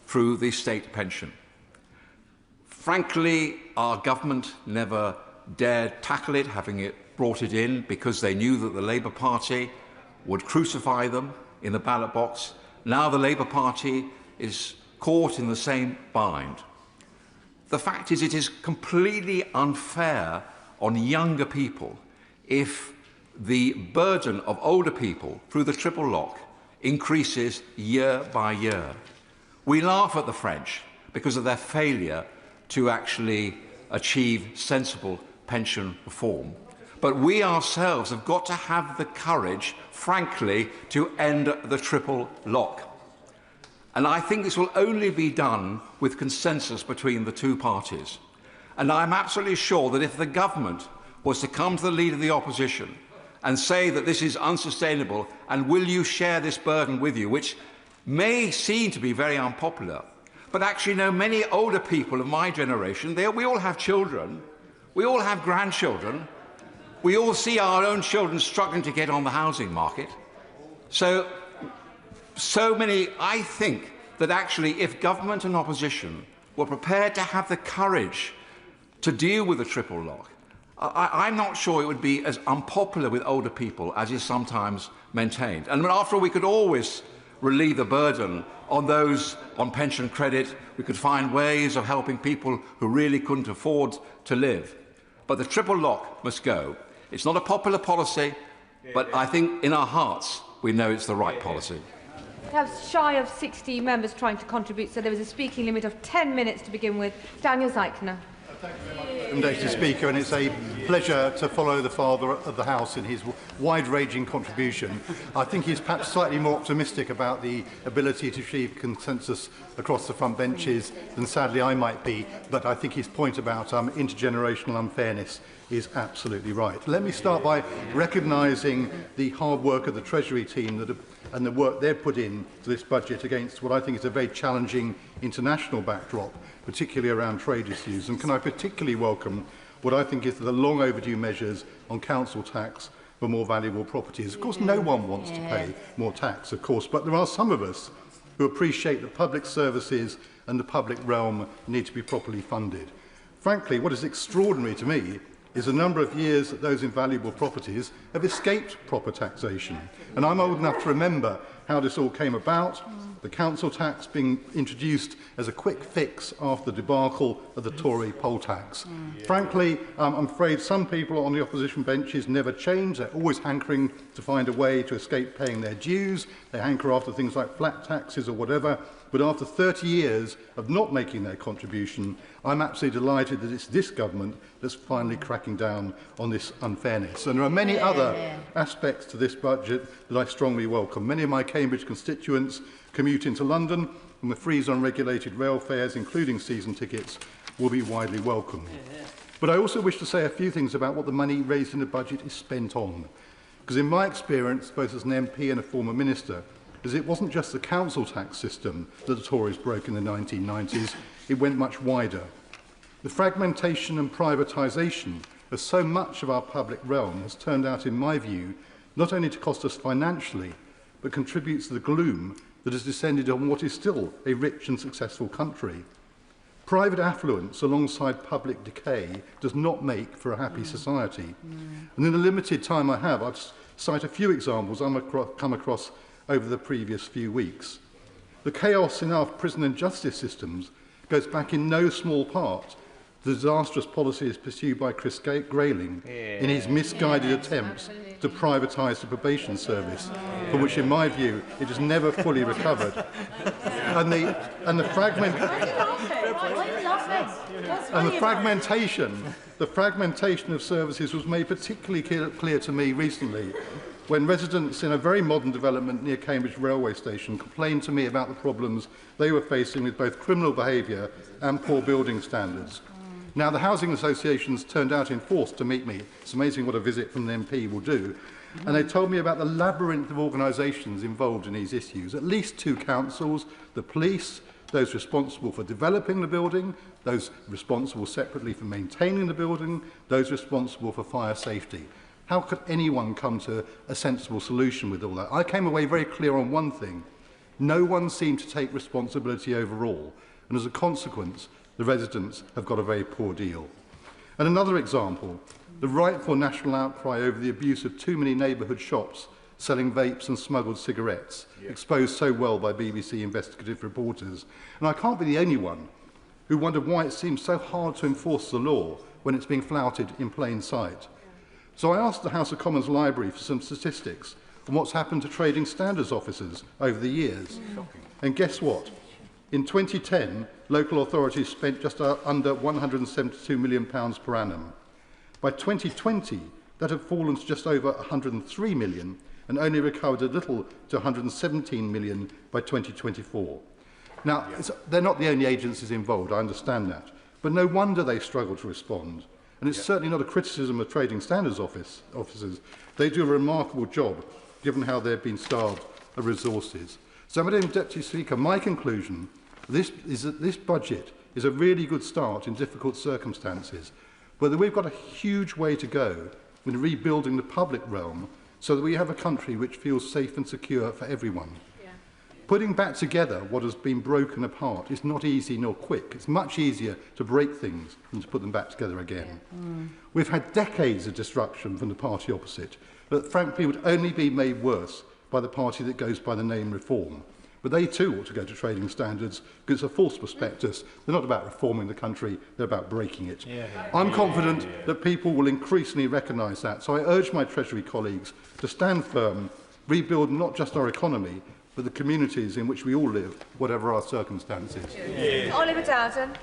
through the state pension. Frankly, our government never dared tackle it, having it brought it in because they knew that the Labour Party would crucify them in the ballot box. Now the Labour Party is caught in the same bind. The fact is, it is completely unfair on younger people if the burden of older people through the triple lock increases year by year. We laugh at the French because of their failure to actually achieve sensible pension reform. But we ourselves have got to have the courage, frankly, to end the triple lock. And I think this will only be done with consensus between the two parties. And I'm absolutely sure that if the government was to come to the leader of the opposition and say that this is unsustainable and will you share this burden with you, which may seem to be very unpopular, but actually know many older people of my generation, we all have children, we all have grandchildren, we all see our own children struggling to get on the housing market. So many, I think that actually if government and opposition were prepared to have the courage to deal with the triple lock, I'm not sure it would be as unpopular with older people as is sometimes maintained. And after all, we could always relieve the burden on those on pension credit. We could find ways of helping people who really couldn't afford to live. But the triple lock must go. It's not a popular policy, but I think in our hearts we know it's the right policy. We have shy of 60 members trying to contribute, so there is a speaking limit of 10 minutes to begin with. Daniel Zeichner. Thank you very much, Mr. Speaker, and it's a pleasure to follow the Father of the House in his wide-ranging contribution. I think he's perhaps slightly more optimistic about the ability to achieve consensus across the front benches than sadly I might be, but I think his point about intergenerational unfairness is absolutely right. Let me start by recognising the hard work of the Treasury team and the work they've put in to this budget against what I think is a very challenging international backdrop, particularly around trade issues. And can I particularly welcome what I think is the long overdue measures on council tax for more valuable properties. Of course, no one wants to pay more tax, of course, but there are some of us who appreciate that public services and the public realm need to be properly funded. Frankly, what is extraordinary to me is the number of years that those invaluable properties have escaped proper taxation. And I'm old enough to remember how this all came about, the council tax being introduced as a quick fix after the debacle of the Tory poll tax. Frankly, I'm afraid some people on the opposition benches never change. They're always hankering to find a way to escape paying their dues. They hanker after things like flat taxes or whatever. But after 30 years of not making their contribution, I'm absolutely delighted that it's this government that's finally cracking down on this unfairness. And there are many other aspects to this budget that I strongly welcome. Many of my Cambridge constituents commute into London, and the freeze on regulated rail fares, including season tickets, will be widely welcomed. But I also wish to say a few things about what the money raised in the budget is spent on. Because in my experience, both as an MP and a former minister, is it wasn't just the council tax system that the Tories broke in the 1990s, it went much wider. The fragmentation and privatisation of so much of our public realm has turned out, in my view, not only to cost us financially, but contributes to the gloom that has descended on what is still a rich and successful country. Private affluence alongside public decay does not make for a happy society. And in the limited time I have, I'll cite a few examples I've come across over the previous few weeks. The chaos in our prison and justice systems goes back in no small part to the disastrous policies pursued by Chris Grayling in his misguided attempts to privatise the probation service, from which, in my view, it has never fully recovered. And the fragmentation of services was made particularly clear to me recently when residents in a very modern development near Cambridge railway station complained to me about the problems they were facing with both criminal behaviour and poor building standards. Now, the housing associations turned out in force to meet me. It's amazing what a visit from an MP will do. And they told me about the labyrinth of organisations involved in these issues. At least 2 councils, the police, those responsible for developing the building, those responsible separately for maintaining the building, those responsible for fire safety. How could anyone come to a sensible solution with all that? I came away very clear on one thing. No one seemed to take responsibility overall. And as a consequence, the residents have got a very poor deal. And another example, the rightful national outcry over the abuse of too many neighbourhood shops selling vapes and smuggled cigarettes, exposed so well by BBC investigative reporters. And I can't be the only one who wondered why it seems so hard to enforce the law when it's being flouted in plain sight. So I asked the House of Commons Library for some statistics on what's happened to trading standards officers over the years. And guess what? In 2010, local authorities spent just under £172 million per annum. By 2020, that had fallen to just over £103 million and only recovered a little to £117 million by 2024. Now, they're not the only agencies involved, I understand that, but no wonder they struggle to respond. And it's certainly not a criticism of trading standards officers. They do a remarkable job, given how they've been starved of resources. So, Madam Deputy Speaker, my conclusion is that this budget is a really good start in difficult circumstances, but that we've got a huge way to go in rebuilding the public realm so that we have a country which feels safe and secure for everyone. Putting back together what has been broken apart is not easy nor quick. It's much easier to break things than to put them back together again. We've had decades of disruption from the party opposite that frankly would only be made worse by the party that goes by the name Reform. But they too ought to go to trading standards because it's a false prospectus. They're not about reforming the country, they're about breaking it. I'm confident that people will increasingly recognise that. So I urge my Treasury colleagues to stand firm, rebuild not just our economy, but the communities in which we all live, whatever our circumstances. Oliver Dowden.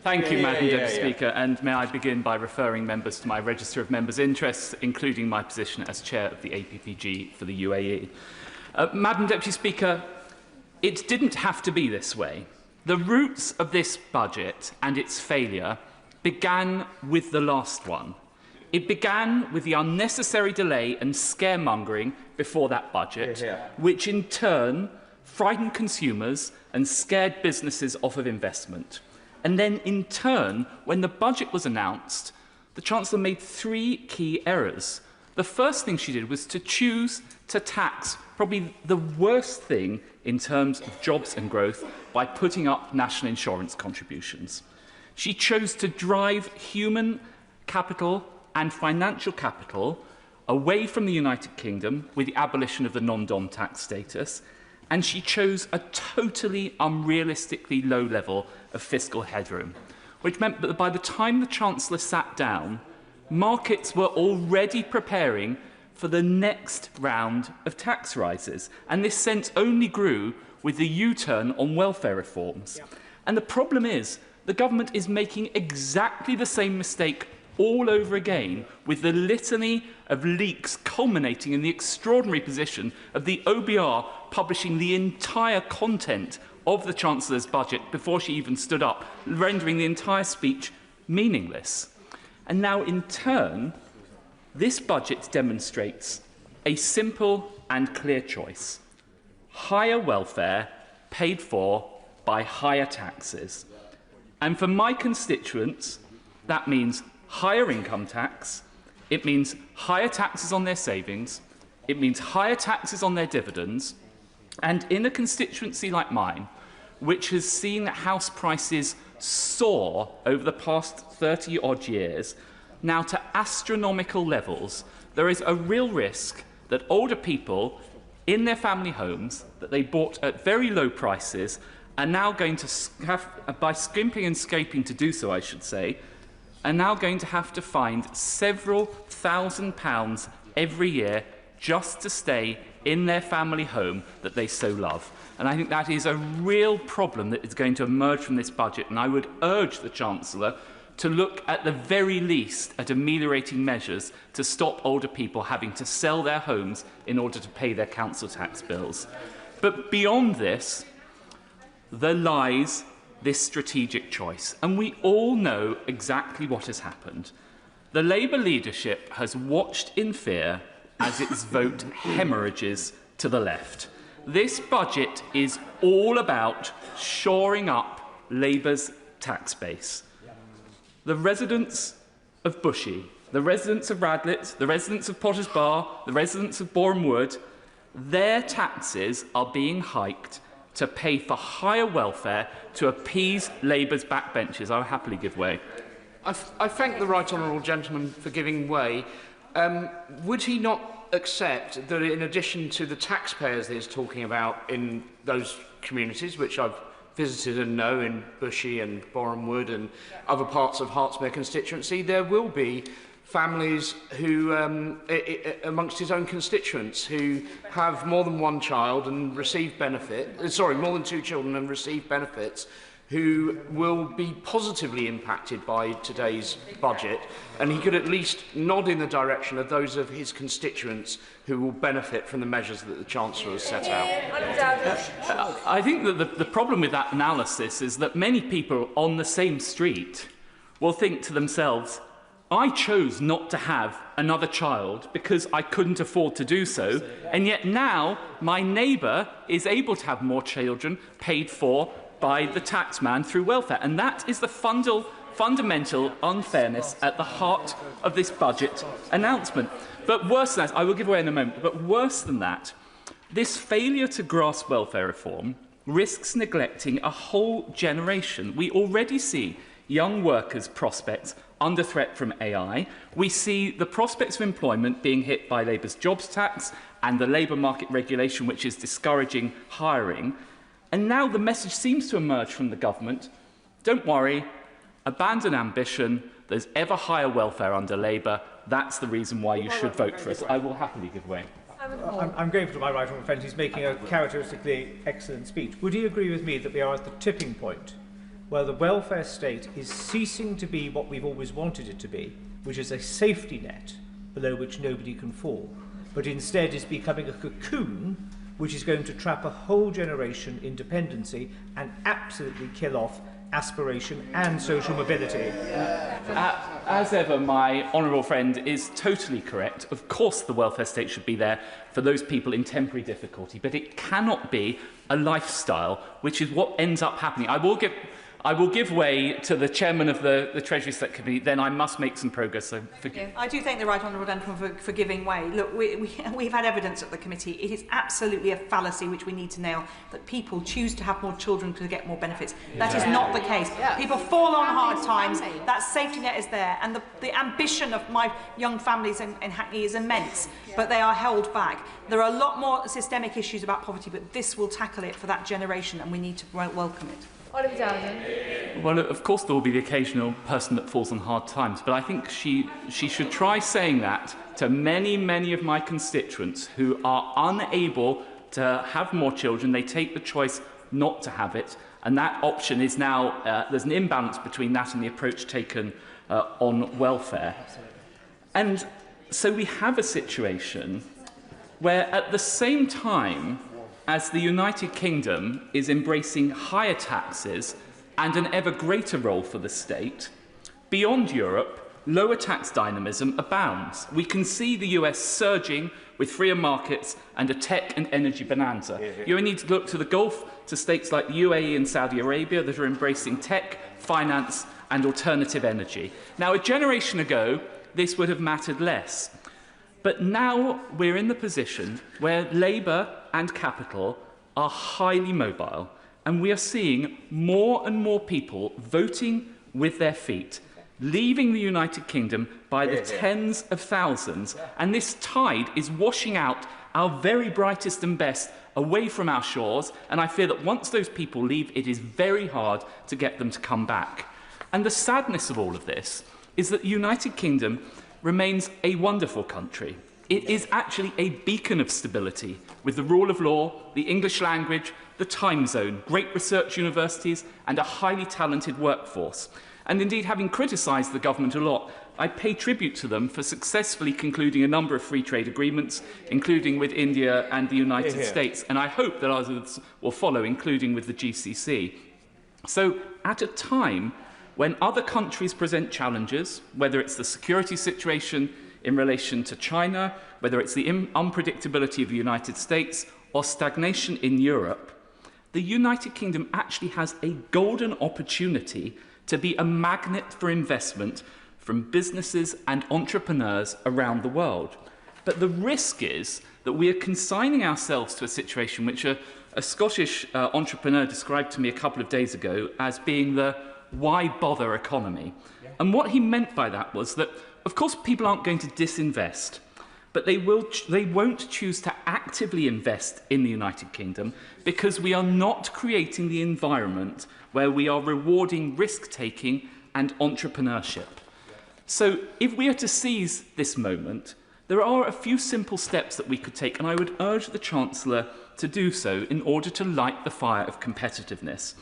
Thank you, Madam Deputy Speaker, and may I begin by referring members to my register of members' interests, including my position as chair of the APPG for the UAE. Madam Deputy Speaker, it didn't have to be this way. The roots of this budget and its failure began with the last one. It began with the unnecessary delay and scaremongering before that budget, which in turn frightened consumers and scared businesses off of investment. And then in turn, when the budget was announced, the Chancellor made 3 key errors. The first thing she did was to choose to tax probably the worst thing in terms of jobs and growth by putting up national insurance contributions. She chose to drive human capital and financial capital away from the United Kingdom with the abolition of the non-dom tax status, and she chose a totally unrealistically low level of fiscal headroom, which meant that by the time the Chancellor sat down, markets were already preparing for the next round of tax rises, and this sense only grew with the U-turn on welfare reforms. And the problem is, the government is making exactly the same mistake all over again, with the litany of leaks culminating in the extraordinary position of the OBR publishing the entire content of the Chancellor's budget before she even stood up, rendering the entire speech meaningless. And now, in turn, this budget demonstrates a simple and clear choice: higher welfare paid for by higher taxes. And for my constituents, that means higher income tax, it means higher taxes on their savings, it means higher taxes on their dividends, and in a constituency like mine, which has seen house prices soar over the past 30-odd years, now to astronomical levels, there is a real risk that older people in their family homes that they bought at very low prices are now going to have, by skimping and scraping to do so, I should say, are now going to have to find several £1,000s every year just to stay in their family home that they so love. And I think that is a real problem that is going to emerge from this budget, and I would urge the Chancellor to look at the very least at ameliorating measures to stop older people having to sell their homes in order to pay their council tax bills. But beyond this, the lies, this strategic choice, and we all know exactly what has happened. The Labour leadership has watched in fear as its vote hemorrhages to the left. This budget is all about shoring up Labour's tax base. The residents of Bushey, the residents of Radlett, the residents of Potters Bar, the residents of Boreham Wood, their taxes are being hiked to pay for higher welfare to appease Labour's backbenchers. I will happily give way. I thank the right honourable gentleman for giving way. Would he not accept that in addition to the taxpayers that he's talking about in those communities, which I've visited and know in Bushey and Boreham Wood and other parts of Hertsmere constituency, there will be families who, amongst his own constituents, who have more than one child and receive more than two children and receive benefits, who will be positively impacted by today's budget, and he could at least nod in the direction of those of his constituents who will benefit from the measures that the Chancellor has set out. I think that the problem with that analysis is that many people on the same street will think to themselves, I chose not to have another child because I couldn't afford to do so, and yet now my neighbour is able to have more children paid for by the taxman through welfare. And that is the fundamental unfairness at the heart of this budget announcement. But worse than that, I will give away in a moment, but worse than that, this failure to grasp welfare reform risks neglecting a whole generation. We already see young workers' prospects under threat from AI. We see the prospects of employment being hit by Labour's jobs tax and the labour market regulation, which is discouraging hiring. And now the message seems to emerge from the government, don't worry, abandon ambition, there's ever higher welfare under Labour, that's the reason why you should vote for us. I will happily give way. I'm grateful to my right honourable friend who's making a characteristically excellent speech. Would he agree with me that we are at the tipping point where the welfare state is ceasing to be what we've always wanted it to be, which is a safety net below which nobody can fall, but instead is becoming a cocoon which is going to trap a whole generation in dependency and absolutely kill off aspiration and social mobility? As ever, my honourable friend is totally correct. Of course the welfare state should be there for those people in temporary difficulty, but it cannot be a lifestyle, which is what ends up happening. I will give way to the chairman of the Treasury Select Committee, then I must make some progress. So I do thank the right honourable gentleman for giving way. Look, we've had evidence at the committee. It is absolutely a fallacy which we need to nail, that people choose to have more children to get more benefits. That is not the case. People fall on hard times. That safety net is there. And the ambition of my young families in Hackney is immense, but they are held back. There are a lot more systemic issues about poverty, but this will tackle it for that generation, and we need to welcome it. Well, of course there will be the occasional person that falls on hard times, but I think she should try saying that to many, many of my constituents who are unable to have more children. They take the choice not to have it, and that option is now, there's an imbalance between that and the approach taken on welfare. And so we have a situation where at the same time as the United Kingdom is embracing higher taxes and an ever greater role for the state, beyond Europe, lower tax dynamism abounds. We can see the US surging with freer markets and a tech and energy bonanza. You only need to look to the Gulf, to states like the UAE and Saudi Arabia that are embracing tech, finance and alternative energy. Now, a generation ago, this would have mattered less. But now we're in the position where Labour and capital are highly mobile, and we are seeing more and more people voting with their feet, leaving the United Kingdom by the tens of thousands, and this tide is washing out our very brightest and best away from our shores, and I fear that once those people leave, it is very hard to get them to come back. And the sadness of all of this is that the United Kingdom remains a wonderful country. It is actually a beacon of stability with the rule of law, the English language, the time zone, great research universities and a highly talented workforce. And indeed, having criticised the government a lot, I pay tribute to them for successfully concluding a number of free trade agreements, including with India and the United States. And I hope that others will follow, including with the GCC. So at a time when other countries present challenges, whether it's the security situation in relation to China, whether it's the unpredictability of the United States or stagnation in Europe, the United Kingdom actually has a golden opportunity to be a magnet for investment from businesses and entrepreneurs around the world. But the risk is that we are consigning ourselves to a situation which a Scottish entrepreneur described to me a couple of days ago as being the why bother economy. And what he meant by that was that, of course, people aren't going to disinvest, but they won't choose to actively invest in the United Kingdom because we are not creating the environment where we are rewarding risk-taking and entrepreneurship. So if we are to seize this moment, there are a few simple steps that we could take, and I would urge the Chancellor to do so in order to light the fire of competitiveness.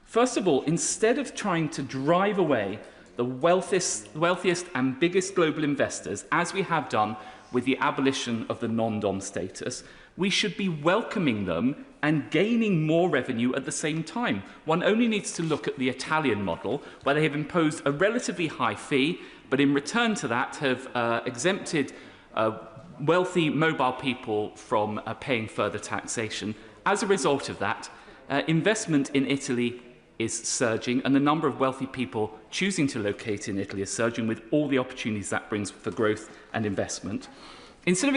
First of all, instead of trying to drive away the wealthiest and biggest global investors, as we have done with the abolition of the non-dom status, we should be welcoming them and gaining more revenue at the same time. One only needs to look at the Italian model, where they have imposed a relatively high fee, but in return to that have exempted wealthy mobile people from paying further taxation. As a result of that, investment in Italy is surging, and the number of wealthy people choosing to locate in Italy is surging, with all the opportunities that brings for growth and investment. Instead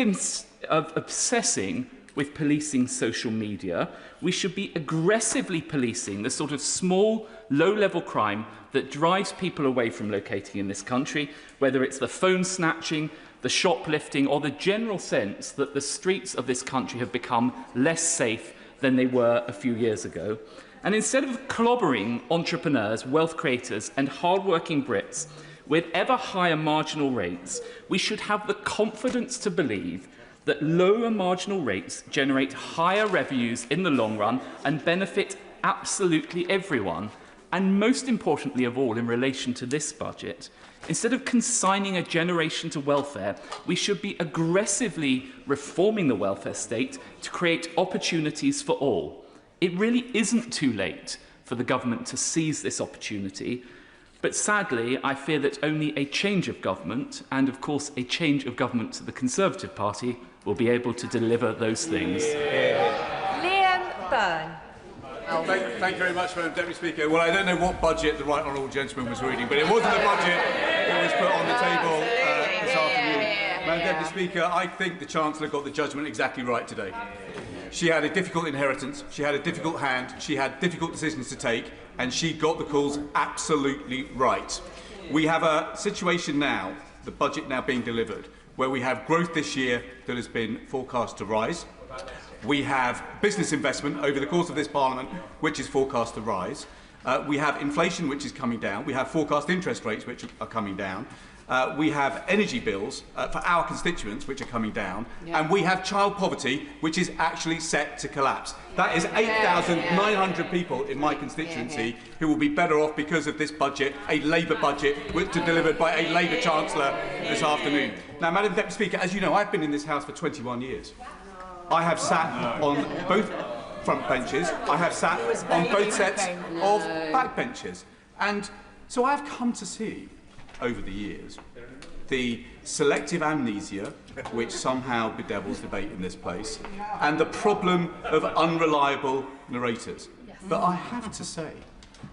of obsessing with policing social media, we should be aggressively policing the sort of small, low-level crime that drives people away from locating in this country, whether it's the phone snatching, the shoplifting, or the general sense that the streets of this country have become less safe than they were a few years ago. And instead of clobbering entrepreneurs, wealth creators, and hard-working Brits with ever higher marginal rates, we should have the confidence to believe that lower marginal rates generate higher revenues in the long run and benefit absolutely everyone. And most importantly of all, in relation to this budget, instead of consigning a generation to welfare, we should be aggressively reforming the welfare state to create opportunities for all. It really isn't too late for the government to seize this opportunity, but sadly, I fear that only a change of government, and of course a change of government to the Conservative Party, will be able to deliver those things. Liam Byrne. Thank you very much, Madam Deputy Speaker. Well, I don't know what budget the Right Honourable Gentleman was reading, but it wasn't the budget that was put on the table this afternoon. Madam Deputy Speaker, I think the Chancellor got the judgment exactly right today. She had a difficult inheritance, she had a difficult hand, she had difficult decisions to take, and she got the calls absolutely right. We have a situation now, the budget now being delivered, where we have growth this year that has been forecast to rise. We have business investment over the course of this Parliament, which is forecast to rise. We have inflation, which is coming down. We have forecast interest rates, which are coming down. We have energy bills for our constituents, which are coming down. Yeah. And we have child poverty, which is actually set to collapse. That is 8,900 people in my constituency who will be better off because of this budget, a Labour budget, which is delivered by a Labour Chancellor this afternoon. Now, Madam Deputy Speaker, as you know, I've been in this House for 21 years. I have sat on both front benches. I have sat on both sets of back benches. And so I've come to see, over the years, the selective amnesia which somehow bedevils debate in this place, and the problem of unreliable narrators. But I have to say,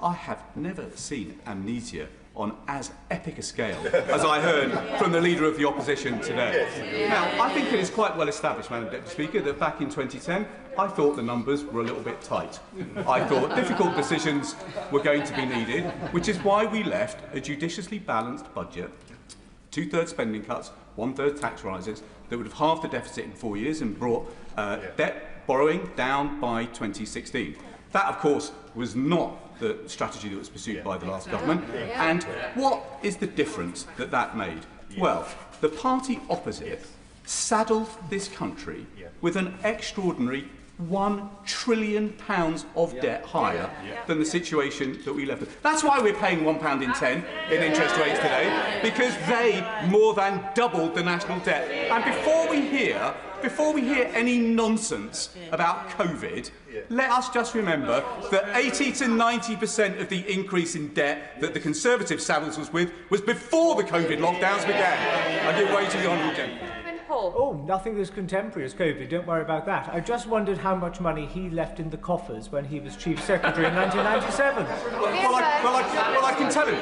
I have never seen amnesia on as epic a scale as I heard from the Leader of the Opposition today. Now, I think it is quite well established, Madam Deputy Speaker, that back in 2010, I thought the numbers were a little bit tight. I thought difficult decisions were going to be needed, which is why we left a judiciously balanced budget, 2/3 spending cuts, 1/3 tax rises, that would have halved the deficit in 4 years and brought debt borrowing down by 2016. That, of course, was not the strategy that was pursued by the last government. And what is the difference that that made? Well, the party opposite saddled this country with an extraordinary £1 trillion of debt higher than the situation that we left. That's why we're paying £1 in 10 in interest rates today, because they more than doubled the national debt. And before we hear any nonsense about COVID, let us just remember that 80 to 90% of the increase in debt that the Conservative saddles was with was before the COVID lockdowns began. I give way to the honourable gentleman. Oh, nothing as contemporary as COVID, don't worry about that. I just wondered how much money he left in the coffers when he was Chief Secretary in 1997. Well, I can tell him.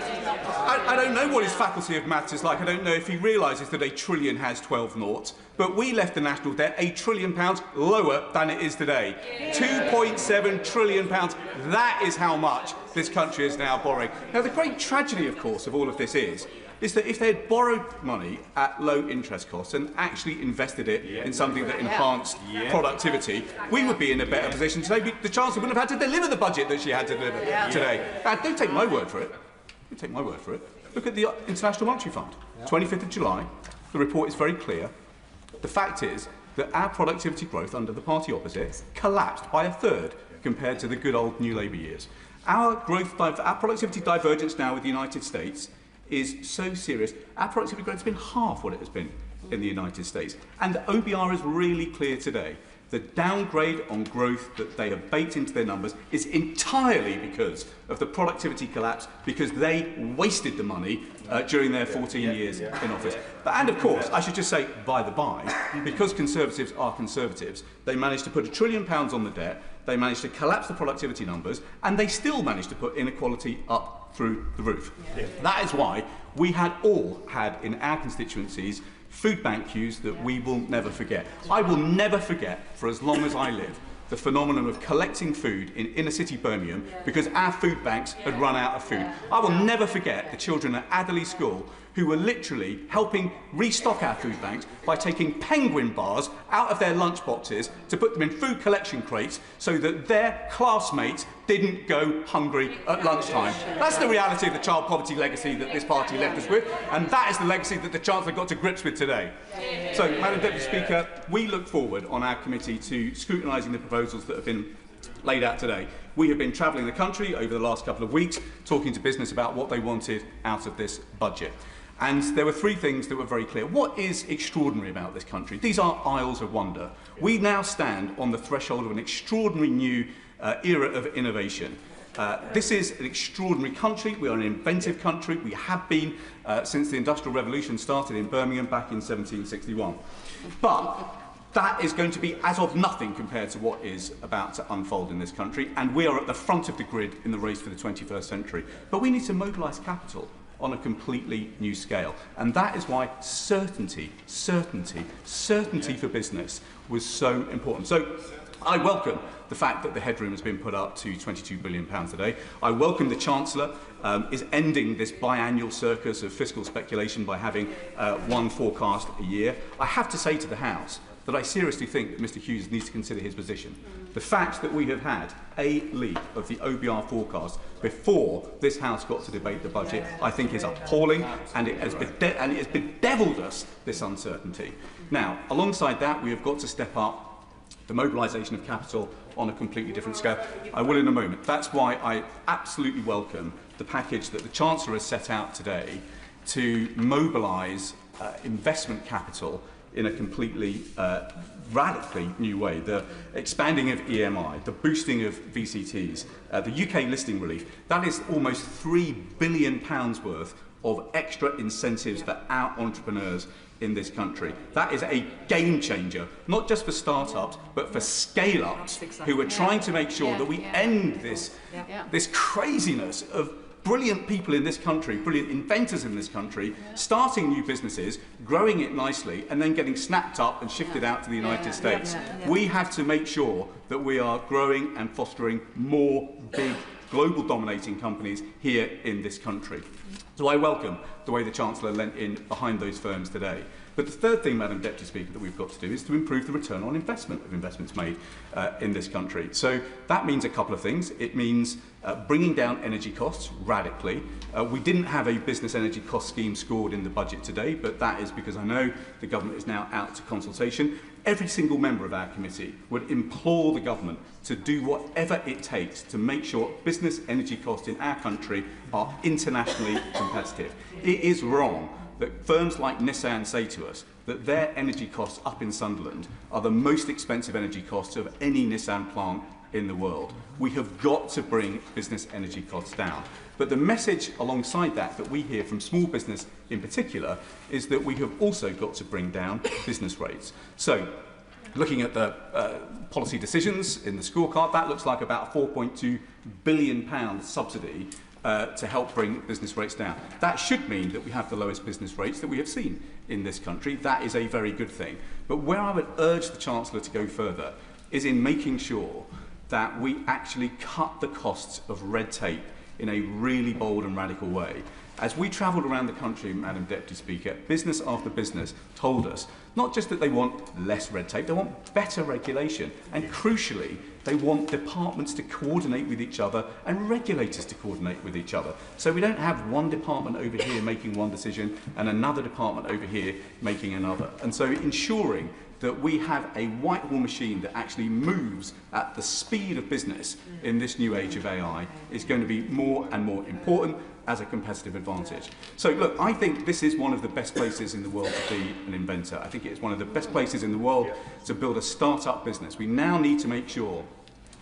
I don't know what his faculty of maths is like. I don't know if he realises that a trillion has 12 noughts. But we left the national debt £1 trillion lower than it is today. £2.7 trillion. That is how much this country is now borrowing. Now, the great tragedy, of course, of all of this is that if they had borrowed money at low interest costs and actually invested it in something that enhanced productivity, we would be in a better position today. The Chancellor wouldn't have had to deliver the budget that she had to deliver today. Don't take my word for it. Don't take my word for it. Look at the International Monetary Fund. 25th of July, the report is very clear. The fact is that our productivity growth under the party opposite collapsed by a third compared to the good old New Labour years. Our productivity divergence now with the United States is so serious. Our productivity growth has been half what it has been in the United States. And the OBR is really clear today. The downgrade on growth that they have baked into their numbers is entirely because of the productivity collapse, because they wasted the money during their 14 years in office. And of course, I should just say, by the by, because Conservatives are Conservatives, they managed to put £1 trillion on the debt, they managed to collapse the productivity numbers, and they still managed to put inequality up through the roof. That is why we all had in our constituencies food bank queues that we will never forget. I will never forget, for as long as I live, the phenomenon of collecting food in inner city Birmingham because our food banks had run out of food. I will never forget the children at Adderley School who were literally helping restock our food banks by taking penguin bars out of their lunch boxes to put them in food collection crates so that their classmates didn't go hungry at lunchtime. That's the reality of the child poverty legacy that this party left us with, and that is the legacy that the Chancellor got to grips with today. So, Madam Deputy Speaker, we look forward on our committee to scrutinising the proposals that have been laid out today. We have been travelling the country over the last couple of weeks, talking to business about what they wanted out of this budget. And there were three things that were very clear. What is extraordinary about this country? These are aisles of wonder. We now stand on the threshold of an extraordinary new era of innovation. This is an extraordinary country. We are an inventive country. We have been since the Industrial Revolution started in Birmingham back in 1761. But that is going to be as of nothing compared to what is about to unfold in this country, and we are at the front of the grid in the race for the 21st century. But we need to mobilise capital on a completely new scale. And that is why certainty for business was so important. So I welcome the fact that the headroom has been put up to £22 billion a day. I welcome the Chancellor is ending this biannual circus of fiscal speculation by having one forecast a year. I have to say to the House that I seriously think that Mr Hughes needs to consider his position. The fact that we have had a leak of the OBR forecast before this House got to debate the budget, I think is appalling, and it has bedevilled us, this uncertainty. Now, alongside that, we have got to step up the mobilisation of capital on a completely different scale. I will in a moment. That's why I absolutely welcome the package that the Chancellor has set out today to mobilise investment capital in a completely radically new way. The expanding of EMI, the boosting of VCTs, the UK listing relief, that is almost £3 billion worth of extra incentives for our entrepreneurs in this country. That is a game changer, not just for start-ups, but for scale-ups who are trying to make sure that we end this craziness of brilliant people in this country, brilliant inventors in this country, starting new businesses, growing it nicely, and then getting snapped up and shifted out to the United States. We have to make sure that we are growing and fostering more big, global dominating companies here in this country. So I welcome the way the Chancellor lent in behind those firms today. But the third thing, Madam Deputy Speaker, that we've got to do is to improve the return on investment of investments made in this country. So that means a couple of things. It means bringing down energy costs radically. We didn't have a business energy cost scheme scored in the budget today, but that is because I know the government is now out to consultation. Every single member of our committee would implore the government to do whatever it takes to make sure business energy costs in our country are internationally competitive. It is wrong that firms like Nissan say to us that their energy costs up in Sunderland are the most expensive energy costs of any Nissan plant in the world. We have got to bring business energy costs down. But the message alongside that we hear from small business in particular is that we have also got to bring down business rates. So, looking at the policy decisions in the scorecard, that looks like about a £4.2 billion subsidy to help bring business rates down. That should mean that we have the lowest business rates that we have seen in this country. That is a very good thing. But where I would urge the Chancellor to go further is in making sure that we actually cut the costs of red tape in a really bold and radical way. As we travelled around the country, Madam Deputy Speaker, business after business told us not just that they want less red tape, they want better regulation. And crucially, they want departments to coordinate with each other and regulators to coordinate with each other. So we don't have one department over here making one decision and another department over here making another. And so ensuring that we have a Whitehall machine that actually moves at the speed of business in this new age of AI is going to be more and more important as a competitive advantage. So look, I think this is one of the best places in the world to be an inventor. I think it's one of the best places in the world to build a start-up business. We now need to make sure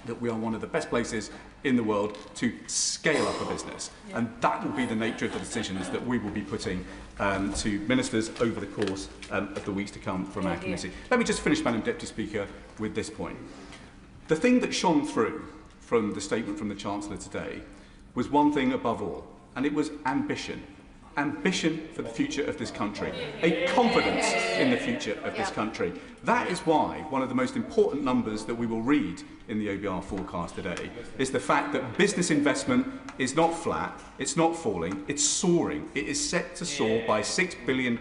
that we are one of the best places in the world to scale up a business. And that will be the nature of the decisions that we will be putting to ministers over the course of the weeks to come from our committee. Let me just finish, Madam Deputy Speaker, with this point. The thing that shone through from the statement from the Chancellor today was one thing above all, and it was ambition. Ambition for the future of this country, a confidence in the future of this country. That is why one of the most important numbers that we will read in the OBR forecast today is the fact that business investment is not flat, it's not falling, it's soaring. It is set to soar by £6 billion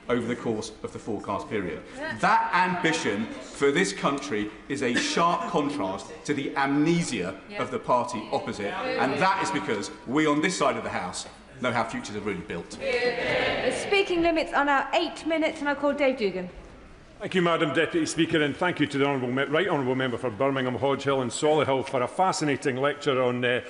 over the course of the forecast period. That ambition for this country is a sharp contrast to the amnesia of the party opposite, and that is because we on this side of the House know how futures are really built. The speaking limits are now 8 minutes, and I call Dave Dugan. Thank you, Madam Deputy Speaker, and thank you to the Right Honourable Member for Birmingham, Hodge Hill and Solihull for a fascinating lecture on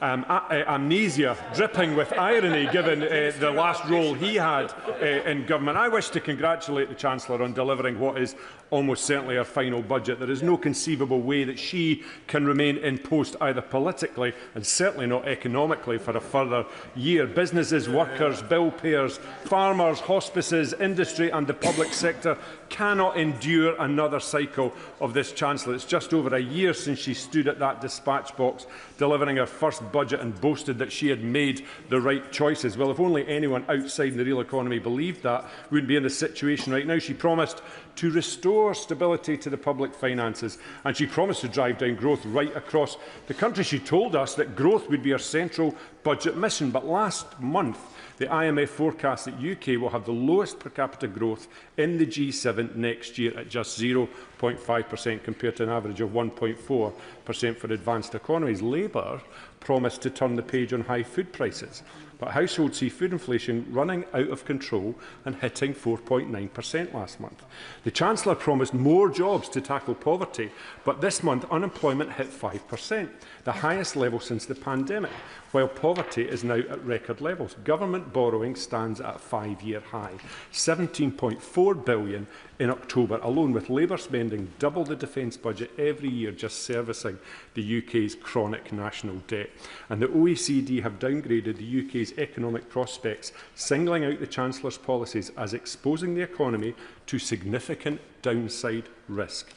amnesia, dripping with irony given the last role he had in government. I wish to congratulate the Chancellor on delivering what is almost certainly her final budget. There is no conceivable way that she can remain in post either politically and certainly not economically for a further year. Businesses, workers, bill payers, farmers, hospices, industry and the public sector cannot endure another cycle of this Chancellor. It's just over a year since she stood at that dispatch box delivering her first budget and boasted that she had made the right choices. Well, if only anyone outside the real economy believed that, we wouldn't be in this situation right now. She promised to restore stability to the public finances, and she promised to drive down growth right across the country. She told us that growth would be her central budget mission, but last month the IMF forecast that UK will have the lowest per capita growth in the G7 next year at just 0.5% compared to an average of 1.4% for advanced economies. Labour promised to turn the page on high food prices, but households see food inflation running out of control and hitting 4.9% last month. The Chancellor promised more jobs to tackle poverty, but this month unemployment hit 5%, the highest level since the pandemic, while poverty is now at record levels. Government borrowing stands at a 5-year high, £17.4 billion in October alone, with Labour spending double the defence budget every year just servicing the UK's chronic national debt. And the OECD have downgraded the UK's economic prospects, singling out the Chancellor's policies as exposing the economy to significant downside risk.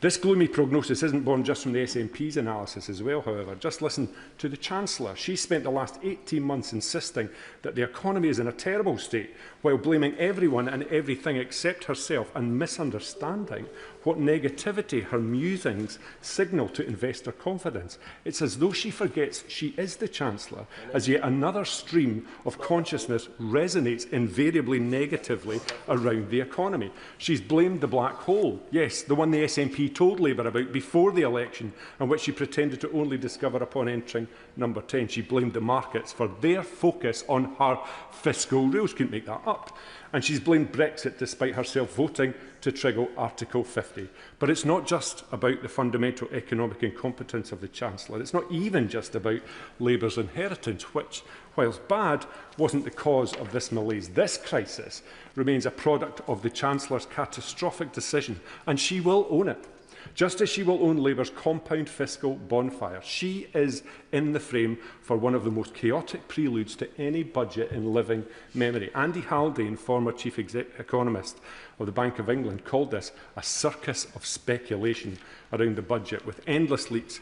This gloomy prognosis isn't born just from the SNP's analysis as well, however. Just listen to the Chancellor. She spent the last 18 months insisting that the economy is in a terrible state, while blaming everyone and everything except herself and misunderstanding what negativity her musings signal to investor confidence. It's as though she forgets she is the Chancellor, as yet another stream of consciousness resonates invariably negatively around the economy. She's blamed the black hole, yes, the one the SNP told Labour about before the election, and which she pretended to only discover upon entering number 10. She blamed the markets for their focus on her fiscal rules. Couldn't make that up. And she's blamed Brexit despite herself voting to trigger Article 50. But it's not just about the fundamental economic incompetence of the Chancellor. It's not even just about Labour's inheritance, which, whilst bad, wasn't the cause of this malaise. This crisis remains a product of the Chancellor's catastrophic decision, and she will own it. Just as she will own Labour's compound fiscal bonfire, she is in the frame for one of the most chaotic preludes to any budget in living memory. Andy Haldane, former chief economist of the Bank of England, called this a circus of speculation around the budget, with endless leaks,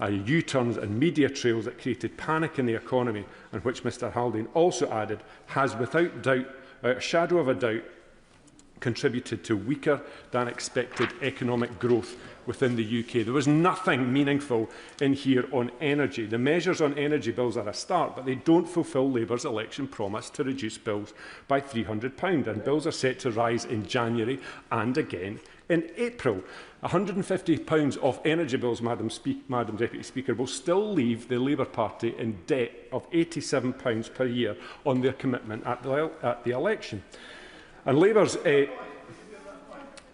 U-turns and media trails that created panic in the economy, and which Mr Haldane also added has without doubt, a shadow of a doubt, contributed to weaker than expected economic growth within the UK. There was nothing meaningful in here on energy. The measures on energy bills are a start, but they don't fulfil Labour's election promise to reduce bills by £300, and bills are set to rise in January and again in April. £150 off energy bills, Madam Deputy Speaker, will still leave the Labour Party in debt of £87 per year on their commitment at the election. And Labour's...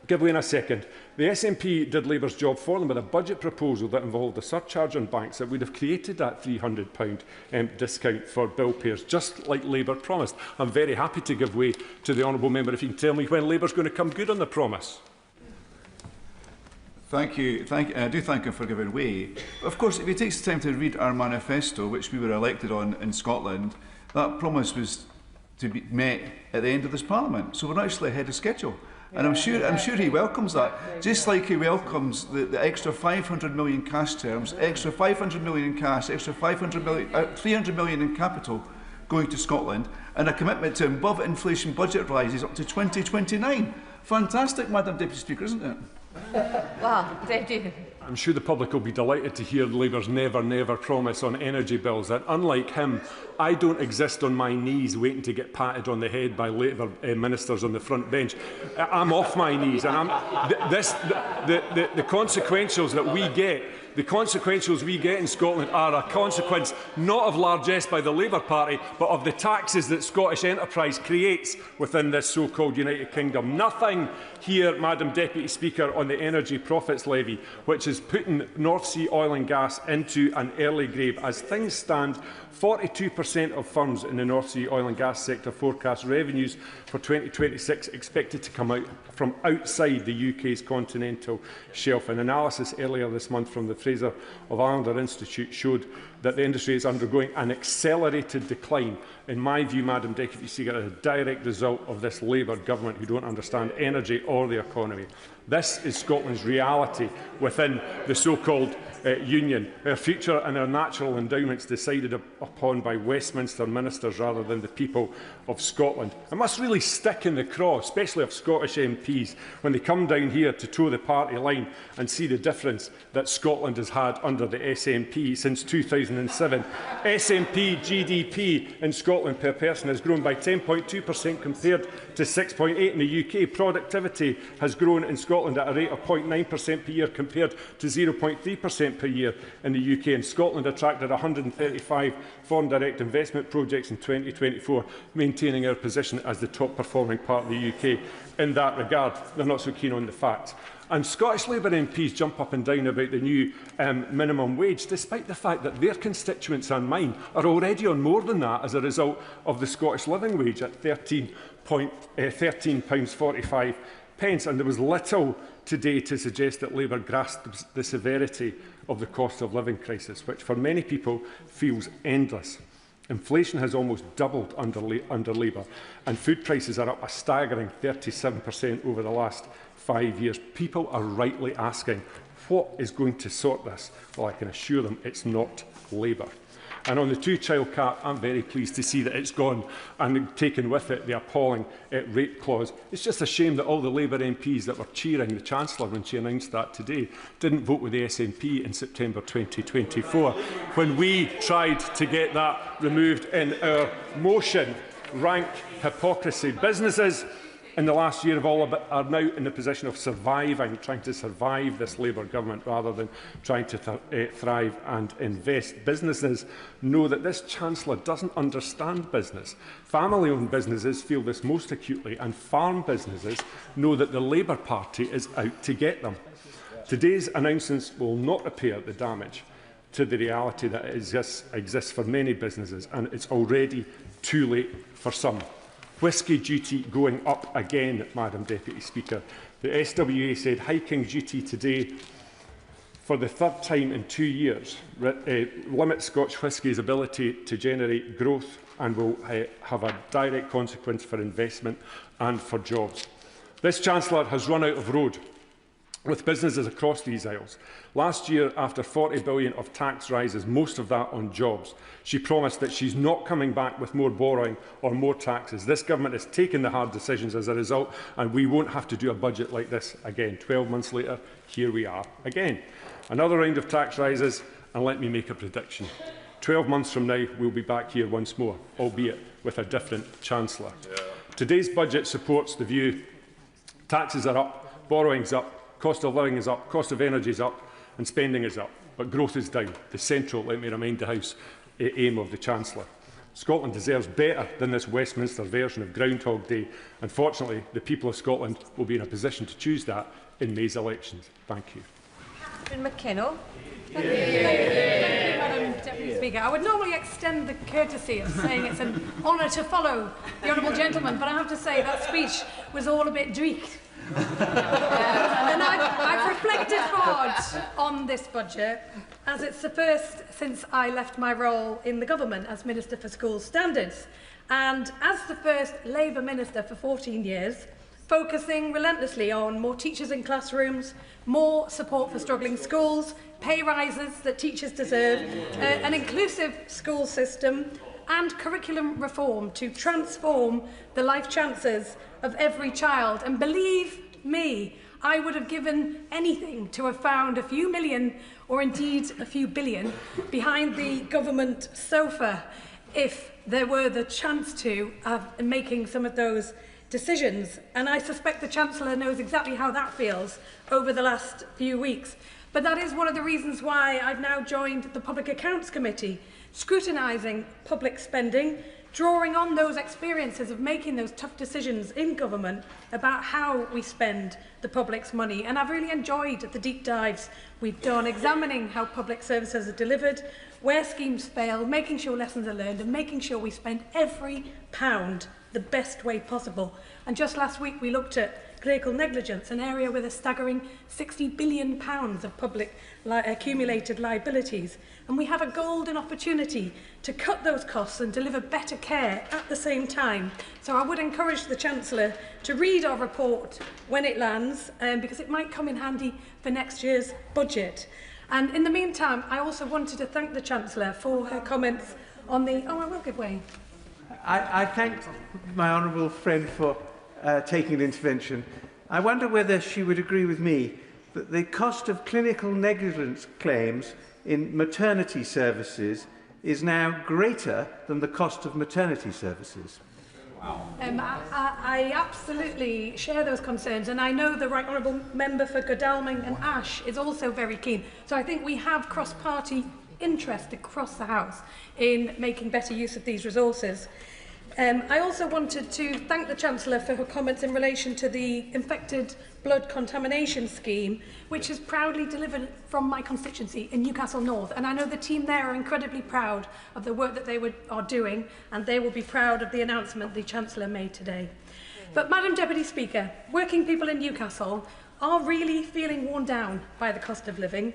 give way in a second. The SNP did Labour's job for them with a budget proposal that involved a surcharge on banks that would have created that £300 discount for bill payers, just like Labour promised. I'm very happy to give way to the honourable member if you can tell me when Labour's going to come good on the promise. Thank you. I do thank him for giving way. Of course, if he takes the time to read our manifesto, which we were elected on in Scotland, that promise was to be met at the end of this Parliament. So we're actually ahead of schedule. And I'm sure he welcomes that, just like he welcomes the extra 500 million cash terms, extra 500 million in cash, extra 300 million in capital going to Scotland, and a commitment to above inflation budget rises up to 2029. Fantastic, Madam Deputy Speaker, isn't it? Wow, they do. I'm sure the public will be delighted to hear Labour's never, never promise on energy bills, that unlike him, I don't exist on my knees waiting to get patted on the head by Labour ministers on the front bench. I'm off my knees, and the consequentials that we get, the consequentials we get in Scotland are a consequence not of largesse by the Labour Party, but of the taxes that Scottish enterprise creates within this so-called United Kingdom. Nothing here, Madam Deputy Speaker, on the energy profits levy, which is putting North Sea oil and gas into an early grave. As things stand, 42% of firms in the North Sea oil and gas sector forecast revenues for 2026 expected to come out from outside the UK's continental shelf. An analysis earlier this month from the Fraser of Islander Institute showed that the industry is undergoing an accelerated decline. In my view, Madam Deputy Speaker, as a direct result of this Labour government who don't understand energy or the economy. This is Scotland's reality within the so-called union. Our future and our natural endowments decided upon by Westminster ministers rather than the people of Scotland. It must really stick in the craw, especially of Scottish MPs, when they come down here to toe the party line and see the difference that Scotland has had under the SNP since 2007. SNP GDP in Scotland per person has grown by 10.2% compared to 6.8% in the UK. Productivity has grown in Scotland at a rate of 0.9% per year compared to 0.3% per year in the UK. And Scotland attracted 135 foreign direct investment projects in 2024, maintaining our position as the top performing part of the UK in that regard. They're not so keen on the facts. And Scottish Labour MPs jump up and down about the new minimum wage, despite the fact that their constituents and mine are already on more than that as a result of the Scottish living wage at £13.45. And there was little today to suggest that Labour grasps the severity of the cost of living crisis, which for many people feels endless. Inflation has almost doubled under Labour, and food prices are up a staggering 37% over the last 5 years. People are rightly asking, what is going to sort this? Well, I can assure them it's not Labour. And on the two-child cap, I'm very pleased to see that it's gone and taken with it the appalling rate clause. It's just a shame that all the Labour MPs that were cheering the Chancellor when she announced that today didn't vote with the SNP in September 2024 when we tried to get that removed in our motion. Rank hypocrisy. Businesses in the last year are now in the position of surviving, trying to survive this Labour government rather than trying to thrive and invest. Businesses know that this Chancellor doesn't understand business. Family-owned businesses feel this most acutely, and farm businesses know that the Labour Party is out to get them. Today's announcements will not repair the damage to the reality that exists for many businesses, and it's already too late for some. Whisky duty going up again, Madam Deputy Speaker. The SWA said hiking duty today for the third time in 2 years limits Scotch whisky's ability to generate growth and will have a direct consequence for investment and for jobs. This Chancellor has run out of road with businesses across these aisles. Last year, after 40 billion of tax rises, most of that on jobs, she promised that she's not coming back with more borrowing or more taxes. This government has taken the hard decisions as a result, and we won't have to do a budget like this again. 12 months later, here we are again. Another round of tax rises, and let me make a prediction. 12 months from now, we'll be back here once more, albeit with a different Chancellor. Today's budget supports the view taxes are up, borrowing's up, cost of living is up, cost of energy is up, and spending is up, but growth is down. The central, let me remind the House, aim of the Chancellor. Scotland deserves better than this Westminster version of Groundhog Day, and fortunately, the people of Scotland will be in a position to choose that in May's elections. Thank you. Catherine McKinnell. Thank you, Madam Deputy Speaker. I would normally extend the courtesy of saying it's an honour to follow the honourable gentleman, but I have to say that speech was all a bit dreek. And I've reflected hard on this budget, as it's the first since I left my role in the government as Minister for School Standards, and as the first Labour Minister for 14 years, focusing relentlessly on more teachers in classrooms, more support for struggling schools, pay rises that teachers deserve, an inclusive school system, and curriculum reform to transform the life chances of every child. And believe me, I would have given anything to have found a few million, or indeed a few billion, behind the government sofa if there were the chance to making some of those decisions. And I suspect the Chancellor knows exactly how that feels over the last few weeks. But that is one of the reasons why I've now joined the Public Accounts Committee, scrutinising public spending, drawing on those experiences of making those tough decisions in government about how we spend the public's money. And I've really enjoyed the deep dives we've done, examining how public services are delivered, where schemes fail, making sure lessons are learned, and making sure we spend every pound the best way possible. And just last week we looked at clerical negligence, an area with a staggering £60 billion of public accumulated liabilities. And we have a golden opportunity to cut those costs and deliver better care at the same time. So I would encourage the Chancellor to read our report when it lands, because it might come in handy for next year's budget. And in the meantime, I also wanted to thank the Chancellor for her comments on the... Oh, I will give way. I thank my honourable friend for taking an intervention. I wonder whether she would agree with me that the cost of clinical negligence claims in maternity services is now greater than the cost of maternity services. I absolutely share those concerns, and I know the Right Honourable Member for Godalming and Ash is also very keen. So I think we have cross-party interest across the House in making better use of these resources. I also wanted to thank the Chancellor for her comments in relation to the infected blood contamination scheme, which is proudly delivered from my constituency in Newcastle North. And I know the team there are incredibly proud of the work that they are doing, and they will be proud of the announcement the Chancellor made today. But, Madam Deputy Speaker, working people in Newcastle are really feeling worn down by the cost of living.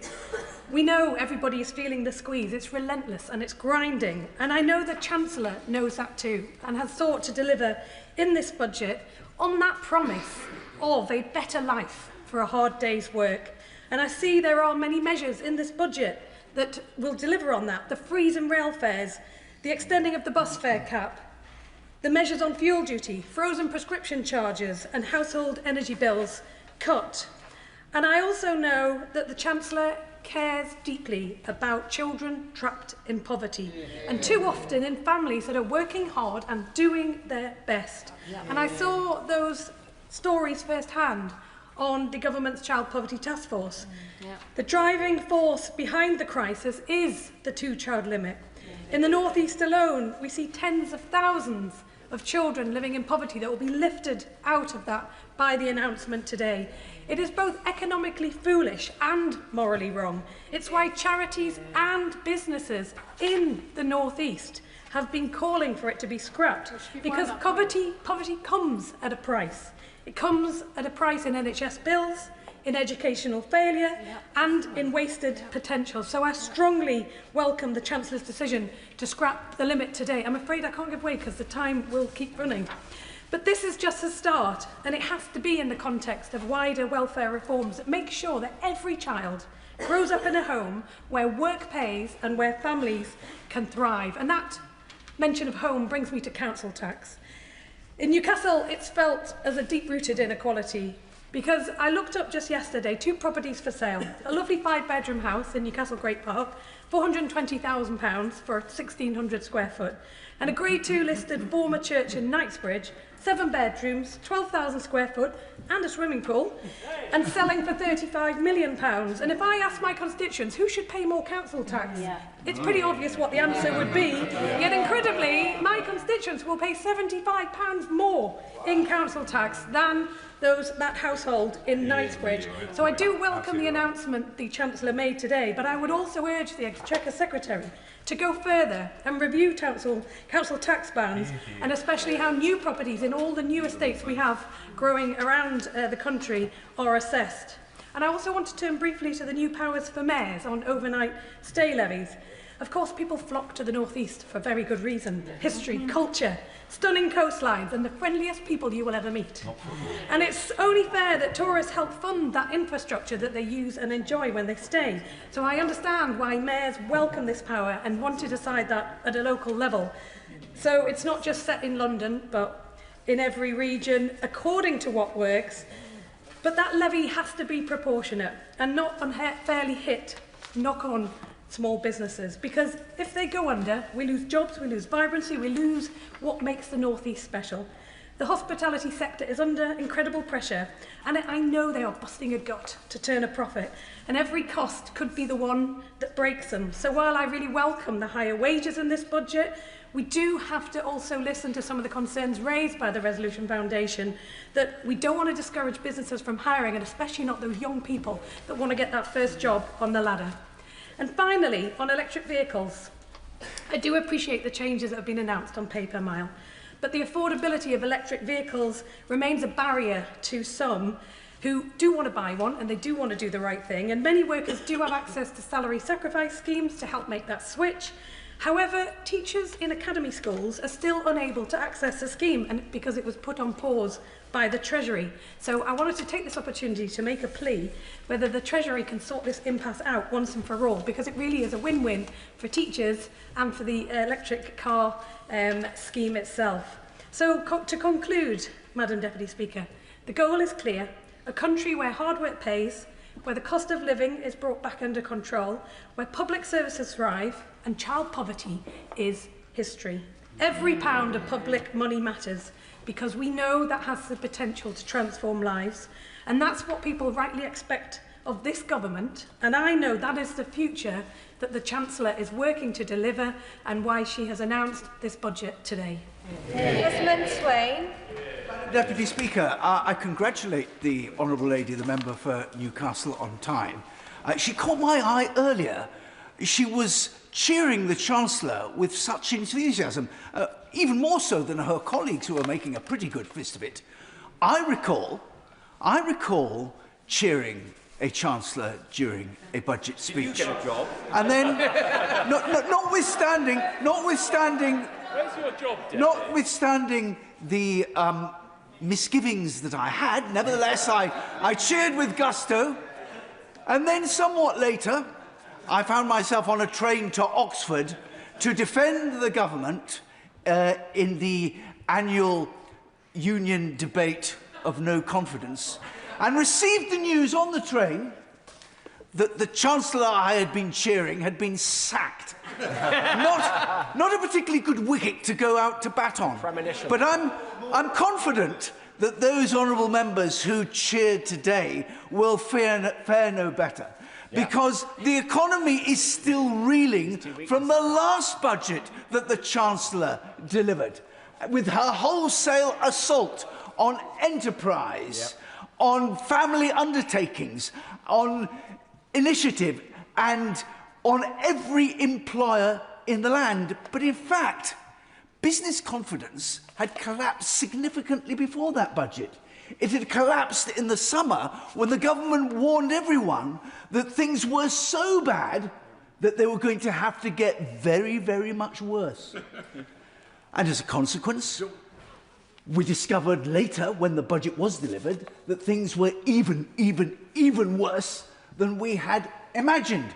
We know everybody is feeling the squeeze. It's relentless and it's grinding. And I know the Chancellor knows that too, and has sought to deliver in this budget on that promise of a better life for a hard day's work. And I see there are many measures in this budget that will deliver on that. The freeze in rail fares, the extending of the bus fare cap, the measures on fuel duty, frozen prescription charges and household energy bills cut. And I also know that the Chancellor cares deeply about children trapped in poverty, and too often in families that are working hard and doing their best. And I saw those stories firsthand on the government's Child Poverty Task Force. The driving force behind the crisis is the two-child limit. In the North East alone, we see tens of thousands of children living in poverty that will be lifted out of that by the announcement today. It is both economically foolish and morally wrong. It's why charities and businesses in the North East have been calling for it to be scrapped, because poverty comes at a price. It comes at a price in NHS bills, in educational failure and in wasted potential. So I strongly welcome the Chancellor's decision to scrap the limit today. I'm afraid I can't give way because the time will keep running. But this is just a start, and it has to be in the context of wider welfare reforms that make sure that every child grows up in a home where work pays and where families can thrive. And that mention of home brings me to council tax. In Newcastle, it's felt as a deep-rooted inequality, because I looked up just yesterday 2 properties for sale. A lovely 5-bedroom house in Newcastle Great Park, £420,000 for 1,600 square foot. And a Grade 2 listed former church in Knightsbridge, 7 bedrooms, 12,000 square foot and a swimming pool, and selling for £35 million. And if I ask my constituents who should pay more council tax, it's pretty obvious what the answer would be. Yet incredibly, my constituents will pay £75 more in council tax than that household in Knightsbridge. So I do welcome the announcement the Chancellor made today, but I would also urge the Exchequer Secretary to go further and review council tax bands, and especially how new properties in all the new estates we have growing around the country are assessed. And I also want to turn briefly to the new powers for mayors on overnight stay levies. Of course, people flock to the North East for very good reason. History, culture, stunning coastlines and the friendliest people you will ever meet. And it's only fair that tourists help fund that infrastructure that they use and enjoy when they stay. So I understand why mayors welcome this power and want to decide that at a local level. So it's not just set in London, but in every region according to what works. But that levy has to be proportionate and not unfairly hit knock-on small businesses, because if they go under, we lose jobs, we lose vibrancy, we lose what makes the North East special. The hospitality sector is under incredible pressure, and I know they are busting a gut to turn a profit, and every cost could be the one that breaks them. So while I really welcome the higher wages in this budget, we do have to also listen to some of the concerns raised by the Resolution Foundation, that we don't want to discourage businesses from hiring, and especially not those young people that want to get that first job on the ladder. And finally, on electric vehicles, I do appreciate the changes that have been announced on pay per mile, but the affordability of electric vehicles remains a barrier to some who do want to buy one and they do want to do the right thing, and many workers do have access to salary sacrifice schemes to help make that switch. However, teachers in academy schools are still unable to access the scheme, and because it was put on pause by the Treasury. So I wanted to take this opportunity to make a plea whether the Treasury can sort this impasse out once and for all, because it really is a win-win for teachers and for the electric car scheme itself. So to conclude, Madam Deputy Speaker, the goal is clear: a country where hard work pays, where the cost of living is brought back under control, where public services thrive and child poverty is history. Every pound of public money matters, because we know that has the potential to transform lives, and that's what people rightly expect of this government, and I know that is the future that the Chancellor is working to deliver, and why she has announced this budget today. Swain. Deputy Speaker, I congratulate the Honourable Lady, the member for Newcastle on Tyne. She caught my eye earlier. She was cheering the Chancellor with such enthusiasm, even more so than her colleagues who were making a pretty good fist of it. I recall cheering a Chancellor during a budget speech. Did you get a job? And then, notwithstanding the misgivings that I had, nevertheless, I cheered with gusto. And then somewhat later, I found myself on a train to Oxford to defend the government in the annual union debate of no confidence, and received the news on the train that the Chancellor I had been cheering had been sacked. not a particularly good wicket to go out to bat on. But I'm confident that those honourable members who cheered today will fare no better. Yeah. Because the economy is still reeling from the last budget that the Chancellor delivered, with her wholesale assault on enterprise, on family undertakings, on initiative, and on every employer in the land. But in fact, business confidence had collapsed significantly before that budget. It had collapsed in the summer when the government warned everyone that things were so bad that they were going to have to get very, very much worse. And as a consequence, we discovered later, when the budget was delivered, that things were even worse than we had imagined.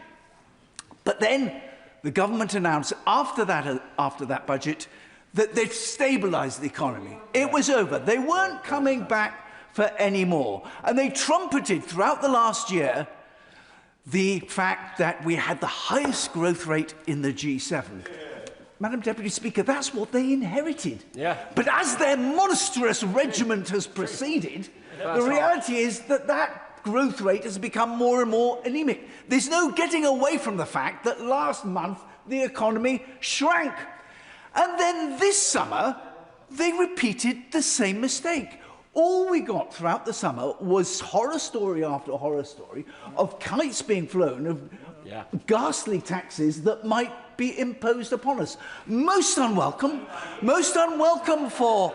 But then the government announced after that budget that they'd stabilised the economy. It was over. They weren't coming back for any more. And they trumpeted throughout the last year the fact that we had the highest growth rate in the G7. Madam Deputy Speaker, that's what they inherited. Yeah. But as their monstrous regiment has proceeded, the reality is that that growth rate has become more and more anemic. There's no getting away from the fact that last month the economy shrank. And then this summer, they repeated the same mistake. All we got throughout the summer was horror story after horror story of kites being flown, of ghastly taxes that might be imposed upon us. Most unwelcome for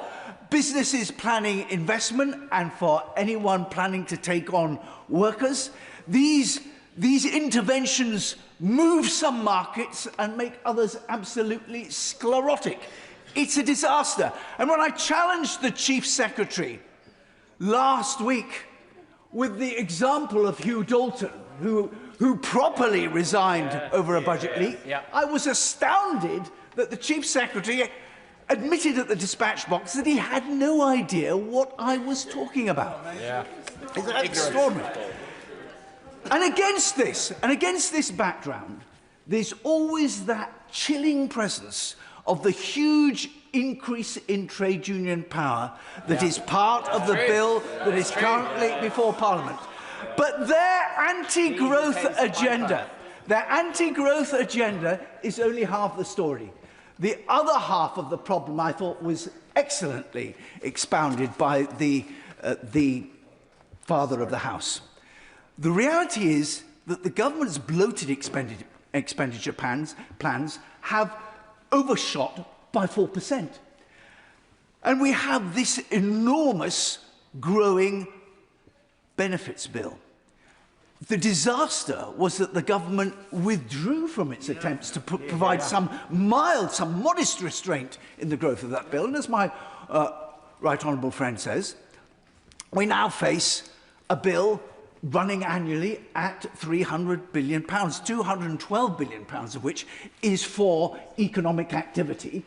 businesses planning investment and for anyone planning to take on workers. These interventions move some markets and make others absolutely sclerotic. It's a disaster. And when I challenged the Chief Secretary last week with the example of Hugh Dalton, who properly resigned over a budget leak, I was astounded that the Chief Secretary admitted at the dispatch box that he had no idea what I was talking about. Isn't that extraordinary? And against this background, there's always that chilling presence of the huge increase in trade union power that is part of the bill that is currently before Parliament. But their anti-growth agenda is only half the story. The other half of the problem, I thought, was excellently expounded by the father of the House. The reality is that the government's bloated expenditure plans have overshot by 4%. And we have this enormous growing benefits bill. The disaster was that the government withdrew from its attempts to provide some modest restraint in the growth of that bill. And as my right honourable friend says, we now face a bill running annually at £300 billion, £212 billion of which is for economic activity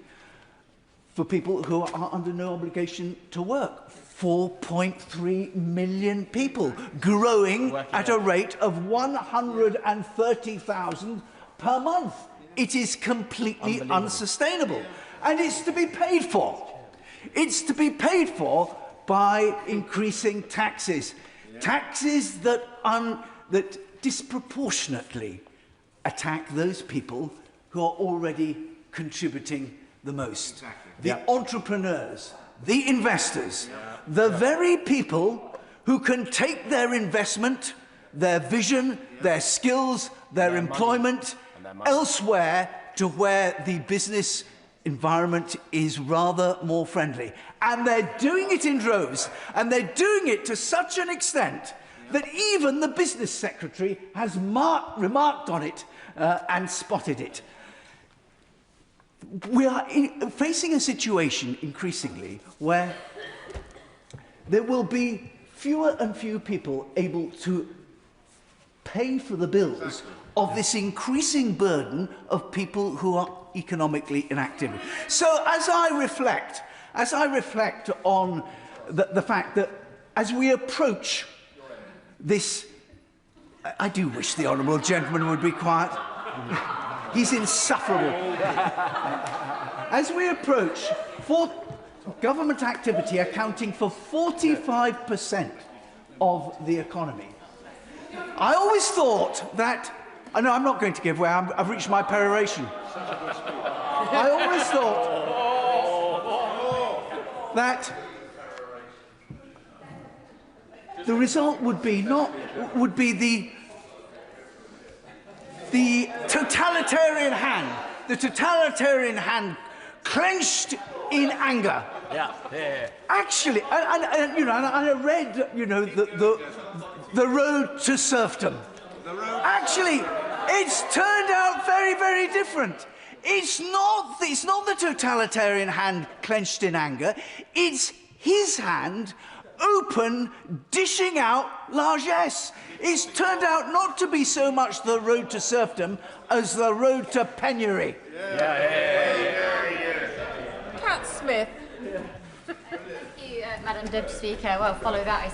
for people who are under no obligation to work. 4.3 million people, growing at a rate of 130,000 per month. It is completely unsustainable. And it's to be paid for. It's to be paid for by increasing taxes. Taxes that disproportionately attack those people who are already contributing the most. The entrepreneurs, the investors, the very people who can take their investment, their vision, their skills, their employment elsewhere to where the business environment is rather more friendly. And they're doing it in droves, and they're doing it to such an extent that even the business secretary has remarked on it and spotted it. We are facing a situation increasingly where there will be fewer and fewer people able to pay for the bills of this increasing burden of people who are economically inactive. So as I reflect on the fact that as we approach this, I do wish the honourable gentleman would be quiet. He's insufferable. As we approach government activity accounting for 45% of the economy, I always thought that, no, I'm not going to give way, I've reached my peroration. I always thought that the result would be the totalitarian hand clenched in anger. Actually, and you know, and I read, you know, the road to serfdom. Actually, it's turned out very, very different. It's not the totalitarian hand clenched in anger. It's his hand open, dishing out largesse. It's turned out not to be so much the road to serfdom as the road to penury. Cat Smith. Thank you, Madam Deputy Speaker. Well, follow that.